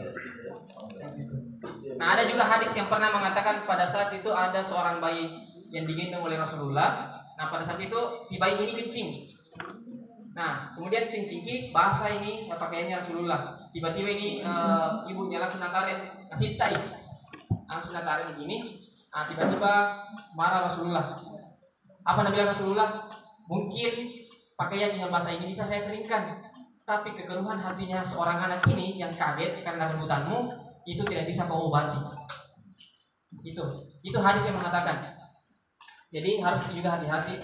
Nah, ada juga hadis yang pernah mengatakan pada saat itu ada seorang bayi yang digendong oleh Rasulullah. Nah, pada saat itu si bayi ini kencing. Nah, kemudian kencing bahasa ini pakaiannya Rasulullah. Tiba-tiba ini ibunya langsung natarik, kasih tai, langsung natarik begini. Nah, tiba-tiba marah Rasulullah. Apa Nabi Rasulullah? Mungkin pakaian yang basah ini bisa saya keringkan, tapi kekeruhan hatinya seorang anak ini yang kaget karena rebutanmu itu tidak bisa kau obati. Itu hadis yang mengatakan. Jadi harus juga hati-hati.